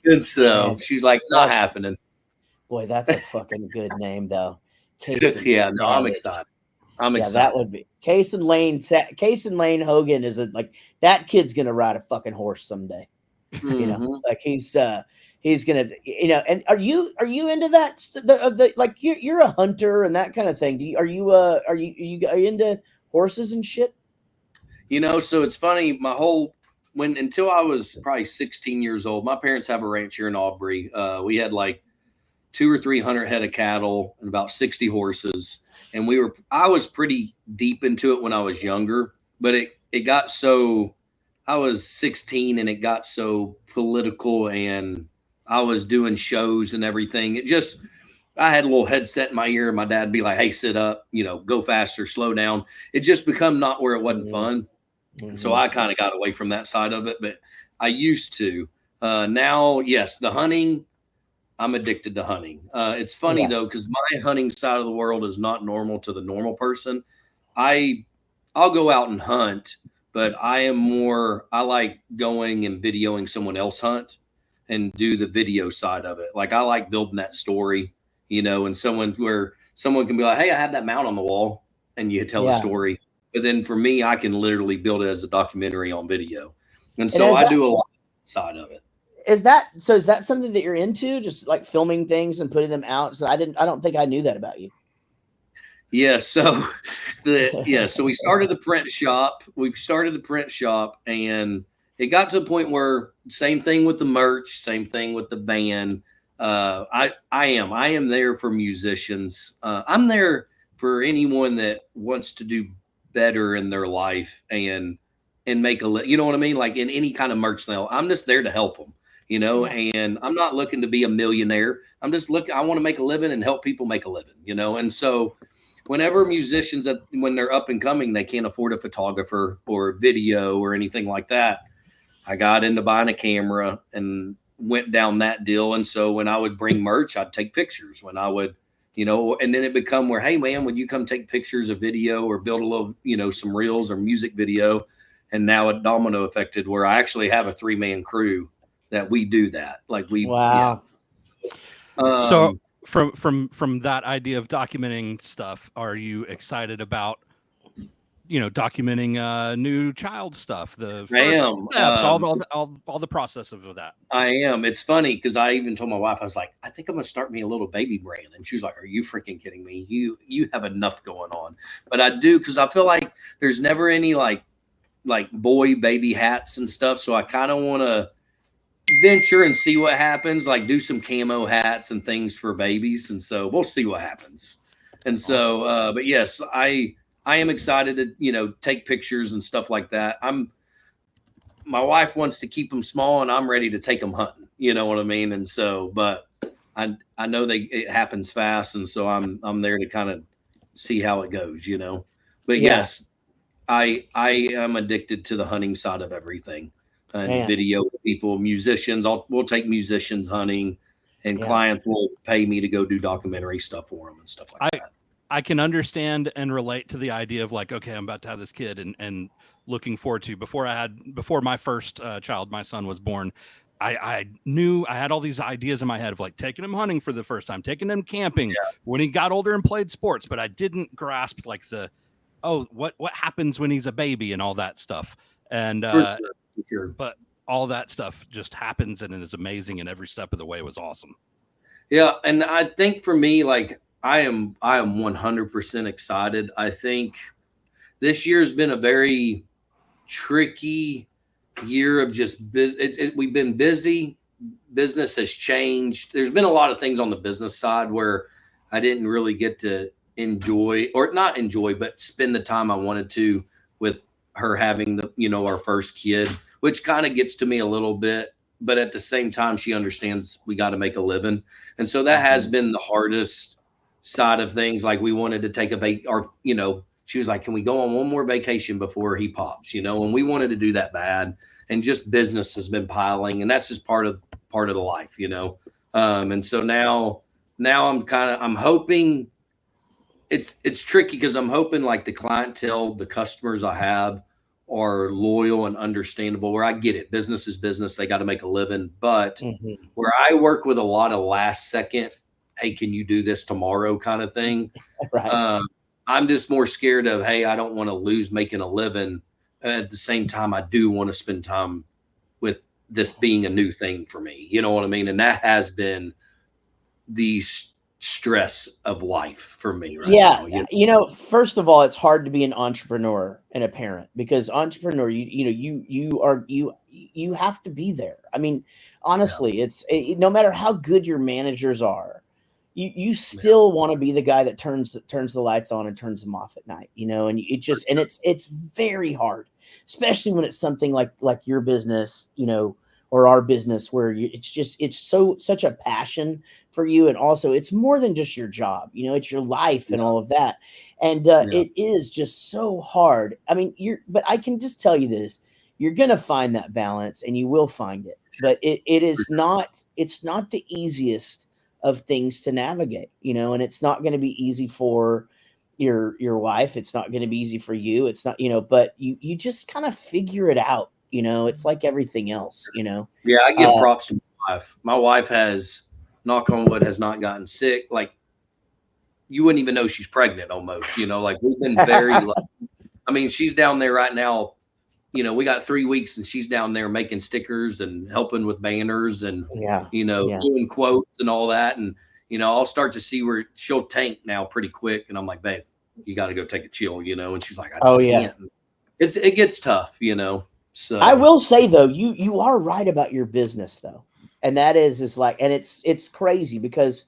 And so she's like, not happening. Boy, that's a fucking good name though. Kaysen I'm excited. I'm excited. That would be Kaysen Lane Hogan is that kid's gonna ride a fucking horse someday. Like he's gonna, and are you into that? Like you're a hunter and that kind of thing. Are you into horses and shit? So it's funny. Until I was probably 16 years old, my parents have a ranch here in Aubrey. We had like 200 or 300 head of cattle and about 60 horses. And I was pretty deep into it when I was younger, but it got so, I was 16 and it got so political, and I was doing shows and everything. I had a little headset in my ear, and my dad would be like, hey, sit up, go faster, slow down. It just become not where it wasn't fun. Mm-hmm. So I kind of got away from that side of it, but I used to. Now, yes, the hunting, I'm addicted to hunting. It's funny though, because my hunting side of the world is not normal to the normal person. I'll go out and hunt, but I like going and videoing someone else hunt and do the video side of it. Like I like building that story, and someone can be like, hey, I have that mount on the wall, and you tell the story. But then for me, I can literally build it as a documentary on video. And so I do a lot side of it. Is that something that you're into, just like filming things and putting them out? So I don't think I knew that about you. Yeah. So so we started the print shop. And it got to a point where same thing with the merch, same thing with the band. I am there for musicians. I'm there for anyone that wants to do better in their life and make you know what I mean? Like in any kind of merch sale, I'm just there to help them. And I'm not looking to be a millionaire. I want to make a living and help people make a living, And so whenever musicians, when they're up and coming, they can't afford a photographer or video or anything like that, I got into buying a camera and went down that deal. And so when I would bring merch, I'd take pictures. When I would, and then it become where, hey man, would you come take pictures of video or build a little, some reels or music video? And now it domino affected where I actually have a 3-man crew that we do that. Like wow. So from that idea of documenting stuff, are you excited about documenting new child stuff, the I first am. steps, all the process of that? I am. It's funny because I even told my wife, I was like, I think I'm gonna start me a little baby brand, and she was like, "Are you freaking kidding me? You have enough going on." But I do, because I feel like there's never any like boy baby hats and stuff, so I kind of want to venture and see what happens, like do some camo hats and things for babies, and so we'll see what happens. And so but yes, I am excited to take pictures and stuff like that. My wife wants to keep them small, and I'm ready to take them hunting, you know what I mean? And so but I know it happens fast, and so I'm there to kind of see how it goes. But Yeah. yes, I am addicted to the hunting side of everything, and Man. video people, musicians. We'll take musicians hunting, and Yeah. clients will pay me to go do documentary stuff for them and stuff like that. I can understand and relate to the idea of like, okay, I'm about to have this kid and looking forward to before my first child, my son, was born. I knew I had all these ideas in my head of like taking him hunting for the first time, taking him camping when he got older and played sports, but I didn't grasp like what happens when he's a baby and all that stuff. And For sure. But all that stuff just happens, and it is amazing, and every step of the way was awesome. Yeah, and I think for me, like I am 100% excited. I think this year has been a very tricky year of just business. We've been busy. Business has changed. There's been a lot of things on the business side where I didn't really get to enjoy, or not enjoy, but spend the time I wanted to with her having our first kid, which kind of gets to me a little bit. But at the same time, she understands we got to make a living. And so that has been the hardest side of things. Like we wanted to take she was like, can we go on one more vacation before he pops, and we wanted to do that bad. And just business has been piling, and that's just part of the life, and so now I'm hoping it's tricky, because I'm hoping like the clientele, the customers I have are loyal and understandable, where I get it. Business is business. They got to make a living. But where I work with a lot of last second, hey, can you do this tomorrow kind of thing? Right. I'm just more scared of, hey, I don't want to lose making a living. At the same time, I do want to spend time with this being a new thing for me. You know what I mean? And that has been the stress of life for me right now. First of all, it's hard to be an entrepreneur and a parent, because entrepreneur, you have to be there. I mean, honestly, it's no matter how good your managers are, you still want to be the guy that turns the lights on and turns them off at night, and it's very hard, especially when it's something like your business, or our business, where it's such a passion for you. And also it's more than just your job, it's your life and all of that. And it is just so hard. I mean, but I can just tell you this, you're going to find that balance, and you will find it, but it's not the easiest of things to navigate, and it's not going to be easy for your wife. It's not going to be easy for you. It's not, but you just kind of figure it out. It's like everything else, Yeah, I give props to my wife. My wife has, knock on wood, has not gotten sick. Like, you wouldn't even know she's pregnant almost, like we've been very lucky. I mean, she's down there right now. We got 3 weeks, and she's down there making stickers and helping with banners and, doing quotes and all that. And, I'll start to see where she'll tank now pretty quick. And I'm like, babe, you got to go take a chill, and she's like, I just can't. It gets tough, So I will say though, you are right about your business though. And that is like, and it's crazy, because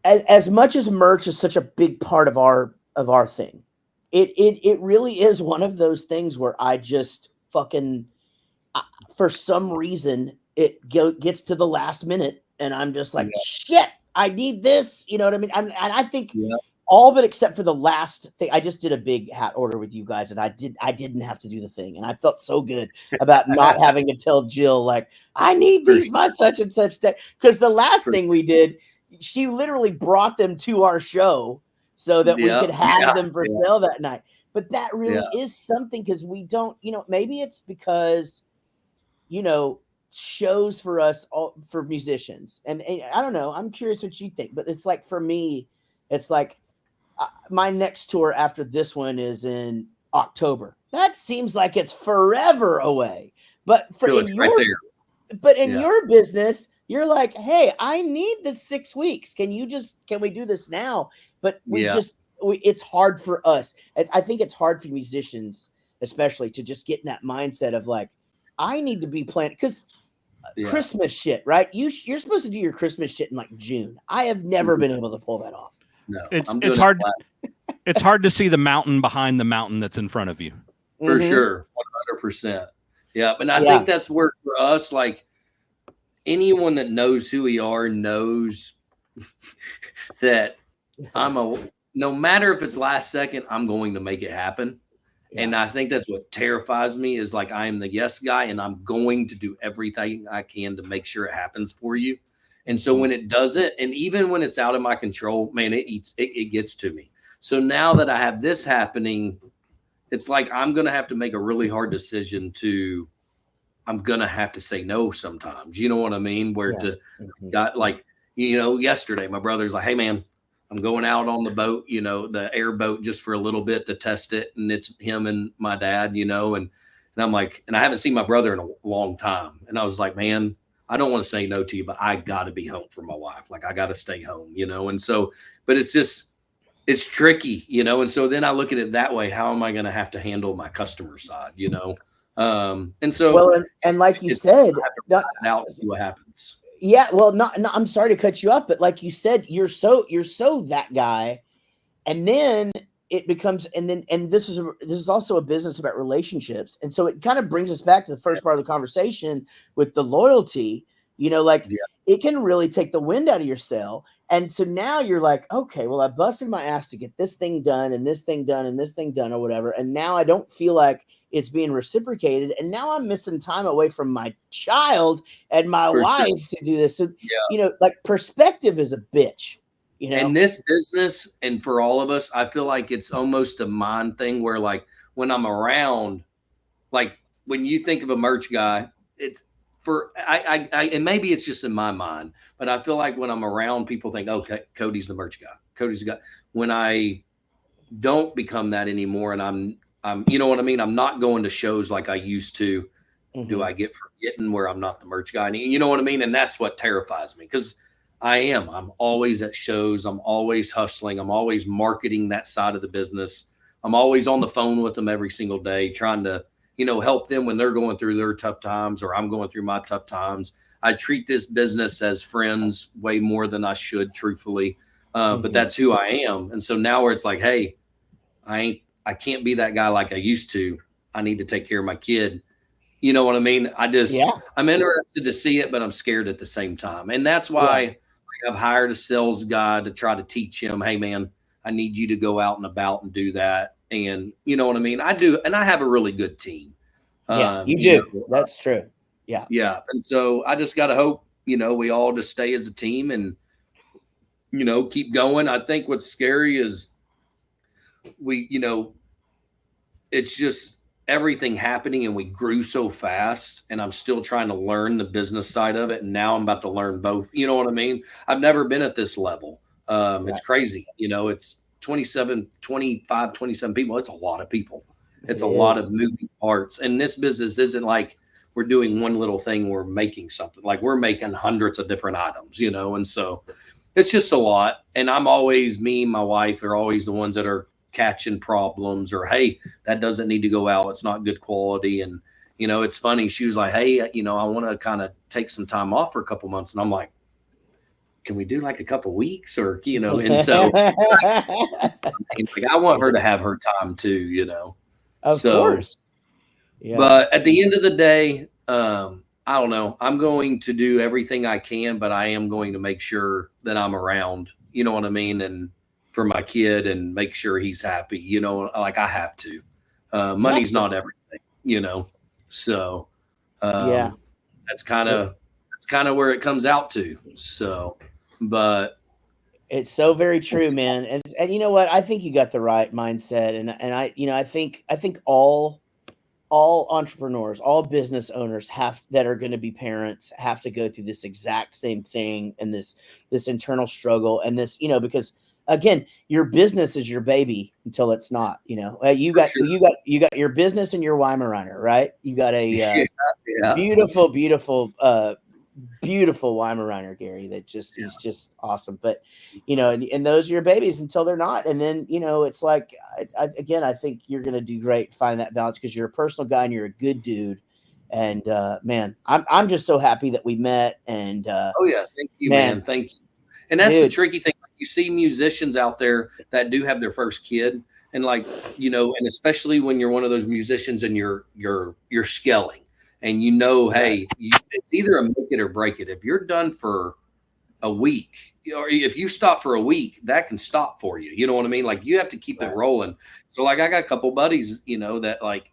as much as merch is such a big part of our thing, it really is one of those things where I just for some reason it gets to the last minute, and I'm just like, shit, I need this. You know what I mean? And I think all but except for the last thing, I just did a big hat order with you guys, and I didn't have to do the thing, and I felt so good about not having to tell Jill, like, I need these by such and such day, because the last thing we did, she literally brought them to our show so that we could have them for sale that night. But that really is something, because we don't, maybe it's because, shows for us all for musicians, and I don't know, I'm curious what you think, but it's like for me, it's like my next tour after this one is in October. That seems like it's forever away. But for So in it's your right there. your business, you're like, hey, I need this 6 weeks. Can we do this now? But it's hard for us. I think it's hard for musicians, especially, to just get in that mindset of like, I need to be playing because Christmas shit, right? You're supposed to do your Christmas shit in like June. I have never been able to pull that off. No, it's hard. It's hard to see the mountain behind the mountain that's in front of you. For sure. 100%. Yeah. And I think that's where for us, like anyone that knows who we are knows that no matter if it's last second, I'm going to make it happen. Yeah. And I think that's what terrifies me is like, I am the yes guy and I'm going to do everything I can to make sure it happens for you. And so when it doesn't, and even when it's out of my control, man, it gets to me. So now that I have this happening, it's like, I'm going to have to make a really hard decision I'm going to have to say no sometimes. You know what I mean? Yesterday, my brother's like, hey man, I'm going out on the boat, the airboat just for a little bit to test it. And it's him and my dad, and I'm like, and I haven't seen my brother in a long time. And I was like, man, I don't want to say no to you, but I got to be home for my wife. Like I got to stay home, and so, but it's tricky, And so then I look at it that way. How am I going to have to handle my customer side, And so, well, and like you said, out and see what happens. Yeah, well, I'm sorry to cut you off, but like you said, you're so that guy, and then it becomes, and this is also a business about relationships, and so it kind of brings us back to the first part of the conversation with the loyalty. It can really take the wind out of your sail, and so now you're like, okay, well, I busted my ass to get this thing done and this thing done and this thing done or whatever, and now I don't feel like it's being reciprocated, and now I'm missing time away from my child and my wife to do this. So, like perspective is a bitch, And this business, and for all of us, I feel like it's almost a mind thing where, like, when I'm around, like when you think of a merch guy, it's and maybe it's just in my mind, but I feel like when I'm around, people think, okay, Cody's the merch guy. Cody's the guy. When I don't become that anymore, and I'm, you know what I mean? I'm not going to shows like I used to. Do I get forgetting where I'm not the merch guy? And you know what I mean? And that's what terrifies me because I'm always at shows. I'm always hustling. I'm always marketing that side of the business. I'm always on the phone with them every single day, trying to, help them when they're going through their tough times or I'm going through my tough times. I treat this business as friends way more than I should, truthfully. But that's who I am. And so now where it's like, hey, I can't be that guy like I used to. I need to take care of my kid. You know what I mean? I'm interested to see it, but I'm scared at the same time. And that's why I've hired a sales guy to try to teach him, hey man, I need you to go out and about and do that. And you know what I mean? I do. And I have a really good team. You do. That's true. Yeah. Yeah. And so I just got to hope, we all just stay as a team and, keep going. I think what's scary is it's just everything happening and we grew so fast and I'm still trying to learn the business side of it. And now I'm about to learn both. You know what I mean? I've never been at this level. It's crazy. It's 25, 27 people. It's a lot of people. It's a lot of moving parts. And this business isn't like we're doing one little thing. We're making something like we're making hundreds of different items, and so it's just a lot. And me and my wife are always the ones that are catching problems or, hey, that doesn't need to go out. It's not good quality. And, it's funny. She was like, hey, I want to kind of take some time off for a couple months. And I'm like, can we do like a couple weeks or, and so I want her to have her time too, Of course. Yeah. But at the end of the day, I don't know. I'm going to do everything I can, but I am going to make sure that I'm around, you know what I mean? And for my kid and make sure he's happy, like I have to. Money's not everything, so that's kind of where it comes out to. So, but it's so very true, man. And you know what? I think you got the right mindset. And I think all all entrepreneurs, all business owners that are going to be parents have to go through this exact same thing, and this internal struggle, and this, because again, your business is your baby until it's not. You got your business and your Weimaraner, right? You got a Yeah. beautiful, beautiful Weimaraner, Gary, that he's just awesome. But, and those are your babies until they're not. And then, it's like, I think you're going to do great, find that balance, because you're a personal guy and you're a good dude. And, man, I'm just so happy that we met. And, oh yeah. Thank you, man. Thank you. And that's the tricky thing. You see musicians out there that do have their first kid, and and especially when you're one of those musicians and you're scaling, and hey, it's either a make it or break it. If you're done for a week, or if you stop for a week, that can stop for you. You know what I mean? Like, you have to keep it rolling. So like, I got a couple buddies, that like,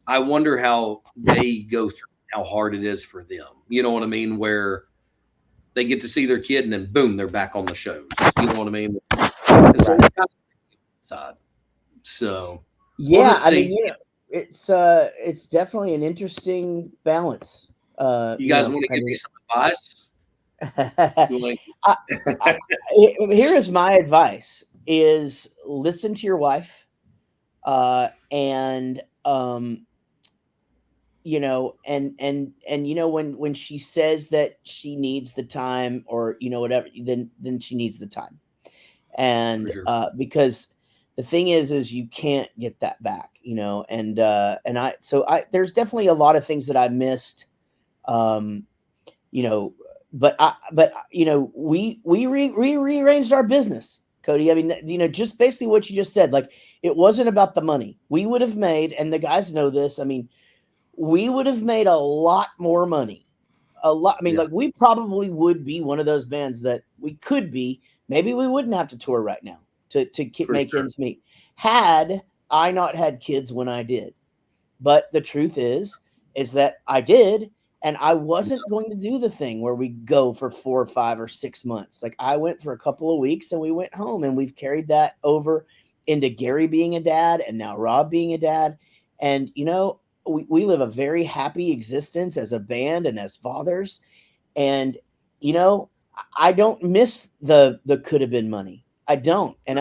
I wonder how they go through, how hard it is for them. You know what I mean? Where they get to see their kid and then boom, they're back on the shows. You know what I mean? And so it's kind of side. So yeah, I mean, it's definitely an interesting balance. You guys want to give me some advice? Here is my advice: is listen to your wife, and when she says that she needs the time, or whatever, then she needs the time, and sure. Because the thing is you can't get that back, and there's definitely a lot of things that I missed, but we rearranged our business, Cody. I mean, just basically what you just said. Like, it wasn't about the money. We would have made, and the guys know this, I mean, we would have made a lot more money. A lot. I mean, like, we probably would be one of those bands that we could be. Maybe we wouldn't have to tour right now to make ends meet, had I not had kids when I did. But the truth is that I did, and I wasn't going to do the thing where we go for 4 or 5 or 6 months. Like, I went for a couple of weeks and we went home, and we've carried that over into Gary being a dad, and now Rob being a dad. And, we live a very happy existence as a band and as fathers. And, I don't miss the could have been money. I don't. And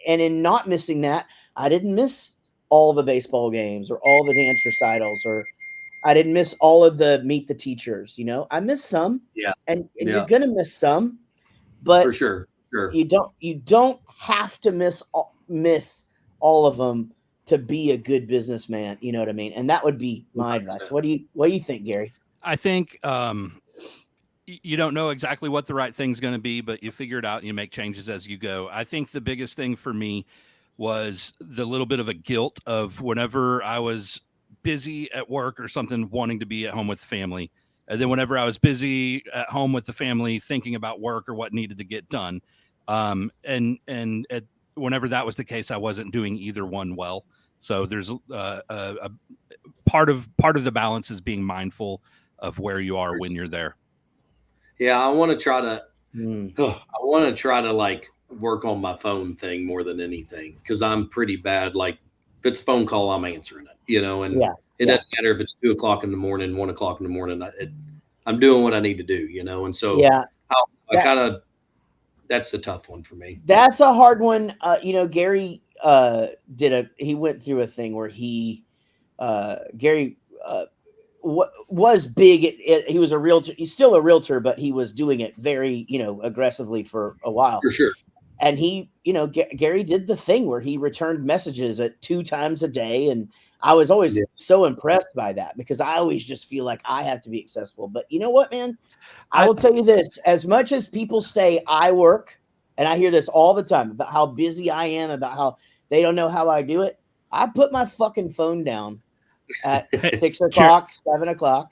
in not missing that, I didn't miss all the baseball games or all the dance recitals, or I didn't miss all of the meet the teachers. I missed some. Yeah. And you're going to miss some, but for sure. You don't have to miss all of them to be a good businessman. You know what I mean? And that would be my 100%. Advice. What do you think, Gary? I think, you don't know exactly what the right thing's going to be, but you figure it out and you make changes as you go. I think the biggest thing for me was the little bit of a guilt of whenever I was busy at work or something, wanting to be at home with the family. And then whenever I was busy at home with the family, thinking about work or what needed to get done. Whenever that was the case, I wasn't doing either one well. So there's a part of the balance is being mindful of where you are when you're there. Yeah, I want to try to like work on my phone thing more than anything, because I'm pretty bad. Like, if it's a phone call, I'm answering it, and it doesn't matter if it's 2 o'clock in the morning, 1 o'clock in the morning. I'm doing what I need to do, and so that's the tough one for me. That's a hard one. Gary he went through a thing where Gary was big. He was a realtor. He's still a realtor, but he was doing it very, aggressively for a while. For sure. And Gary did the thing where he returned messages at 2 times a day. And I was always so impressed by that, because I always just feel like I have to be accessible. But you know what, man? I will tell you this: as much as people say I work, and I hear this all the time about how busy I am, about how they don't know how I do it, I put my fucking phone down at 6 o'clock, 7 o'clock,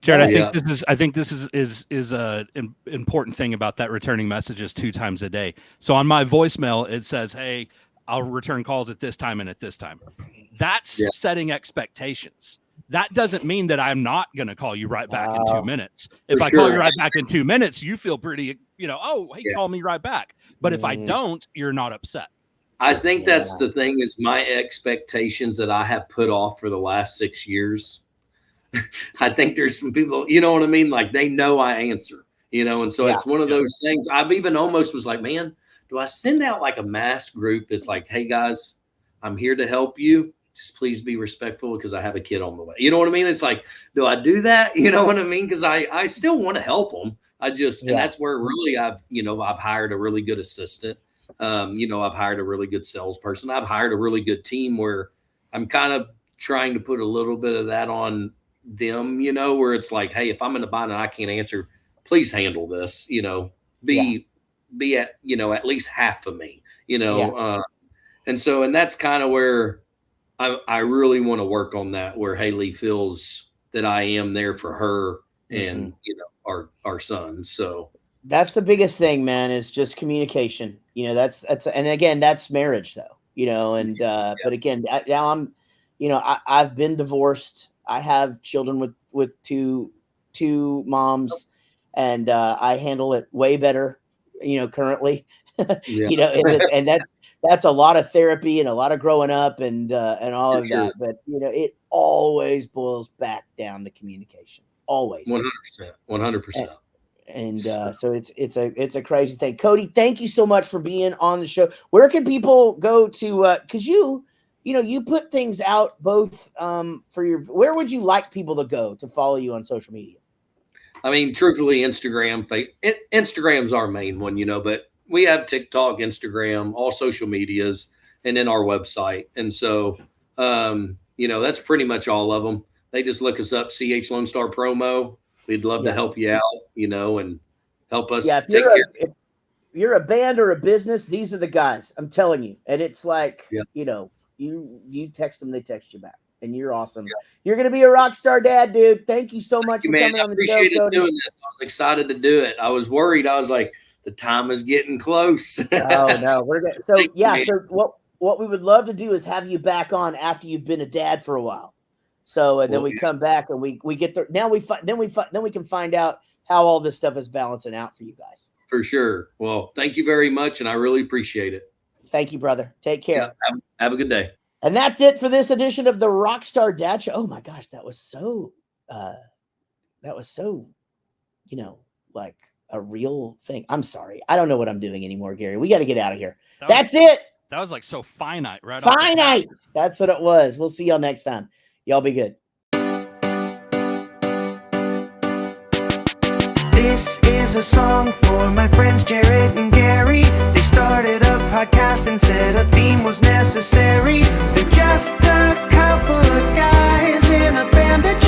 Jaret, I think this is an important thing about that returning messages 2 times a day. So on my voicemail, it says, "Hey, I'll return calls at this time and at this time." That's setting expectations. That doesn't mean that I'm not going to call you right back in 2 minutes. If I call you right back in 2 minutes, you feel pretty, hey, call me right back. But if I don't, you're not upset. I think that's the thing is my expectations that I have put off for the last 6 years. I think there's some people, you know what I mean? Like they know I answer, and so it's one of those things. I've even almost was like, man, do I send out like a mass group that's like, hey guys, I'm here to help you. Just please be respectful because I have a kid on the way. You know what I mean? It's like, do I do that? You know what I mean? Because I still want to help them. And that's where really I've hired a really good assistant. I've hired a really good salesperson. I've hired a really good team where I'm kind of trying to put a little bit of that on them, where it's like, hey, if I'm in a bind and I can't answer, please handle this, be at, at least half of me, and that's kind of where I really want to work on that, where Haley feels that I am there for her and, our son. So that's the biggest thing, man, is just communication. That's and again, that's marriage though, but again, now I'm, I've been divorced. I have children with two moms, and I handle it way better, currently, and that's a lot of therapy and a lot of growing up and all of that. But, it always boils back down to communication. Always. 100%. And so it's a crazy thing. Cody, thank you so much for being on the show. Where can people go to, cause you put things out both where would you like people to go to follow you on social media? I mean, truthfully, Instagram's our main one, but we have TikTok, Instagram, all social medias, and then our website. And so, that's pretty much all of them. They just look us up, CH Lone Star Promo. We'd love to help you out, and help us take care. If you're a band or a business, these are the guys. I'm telling you. And it's like, you text them, they text you back. And you're awesome. Yeah. You're going to be a rock star dad, dude. Thank you so much for coming on the show, Cody. Doing this. I was excited to do it. I was worried. I was like, the time is getting close. Oh no, we're good. So so what we would love to do is have you back on after you've been a dad for a while. So and then we come back and we get there. Now we can find out how all this stuff is balancing out for you guys. For sure. Well, thank you very much, and I really appreciate it. Thank you, brother. Take care. Yeah, have a good day. And that's it for this edition of the Rockstar Dad Show. Oh my gosh, that was so like a real thing. I'm sorry. I don't know what I'm doing anymore, Gary. We got to get out of here. That's it. That was like so finite, right? Finite. That's what it was. We'll see y'all next time. Y'all be good. This is a song for my friends Jaret and Gary. They started a podcast and said a theme was necessary. They're just a couple of guys in a band that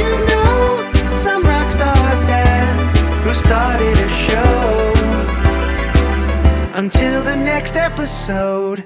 some rockstar dads who started a show. Until the next episode.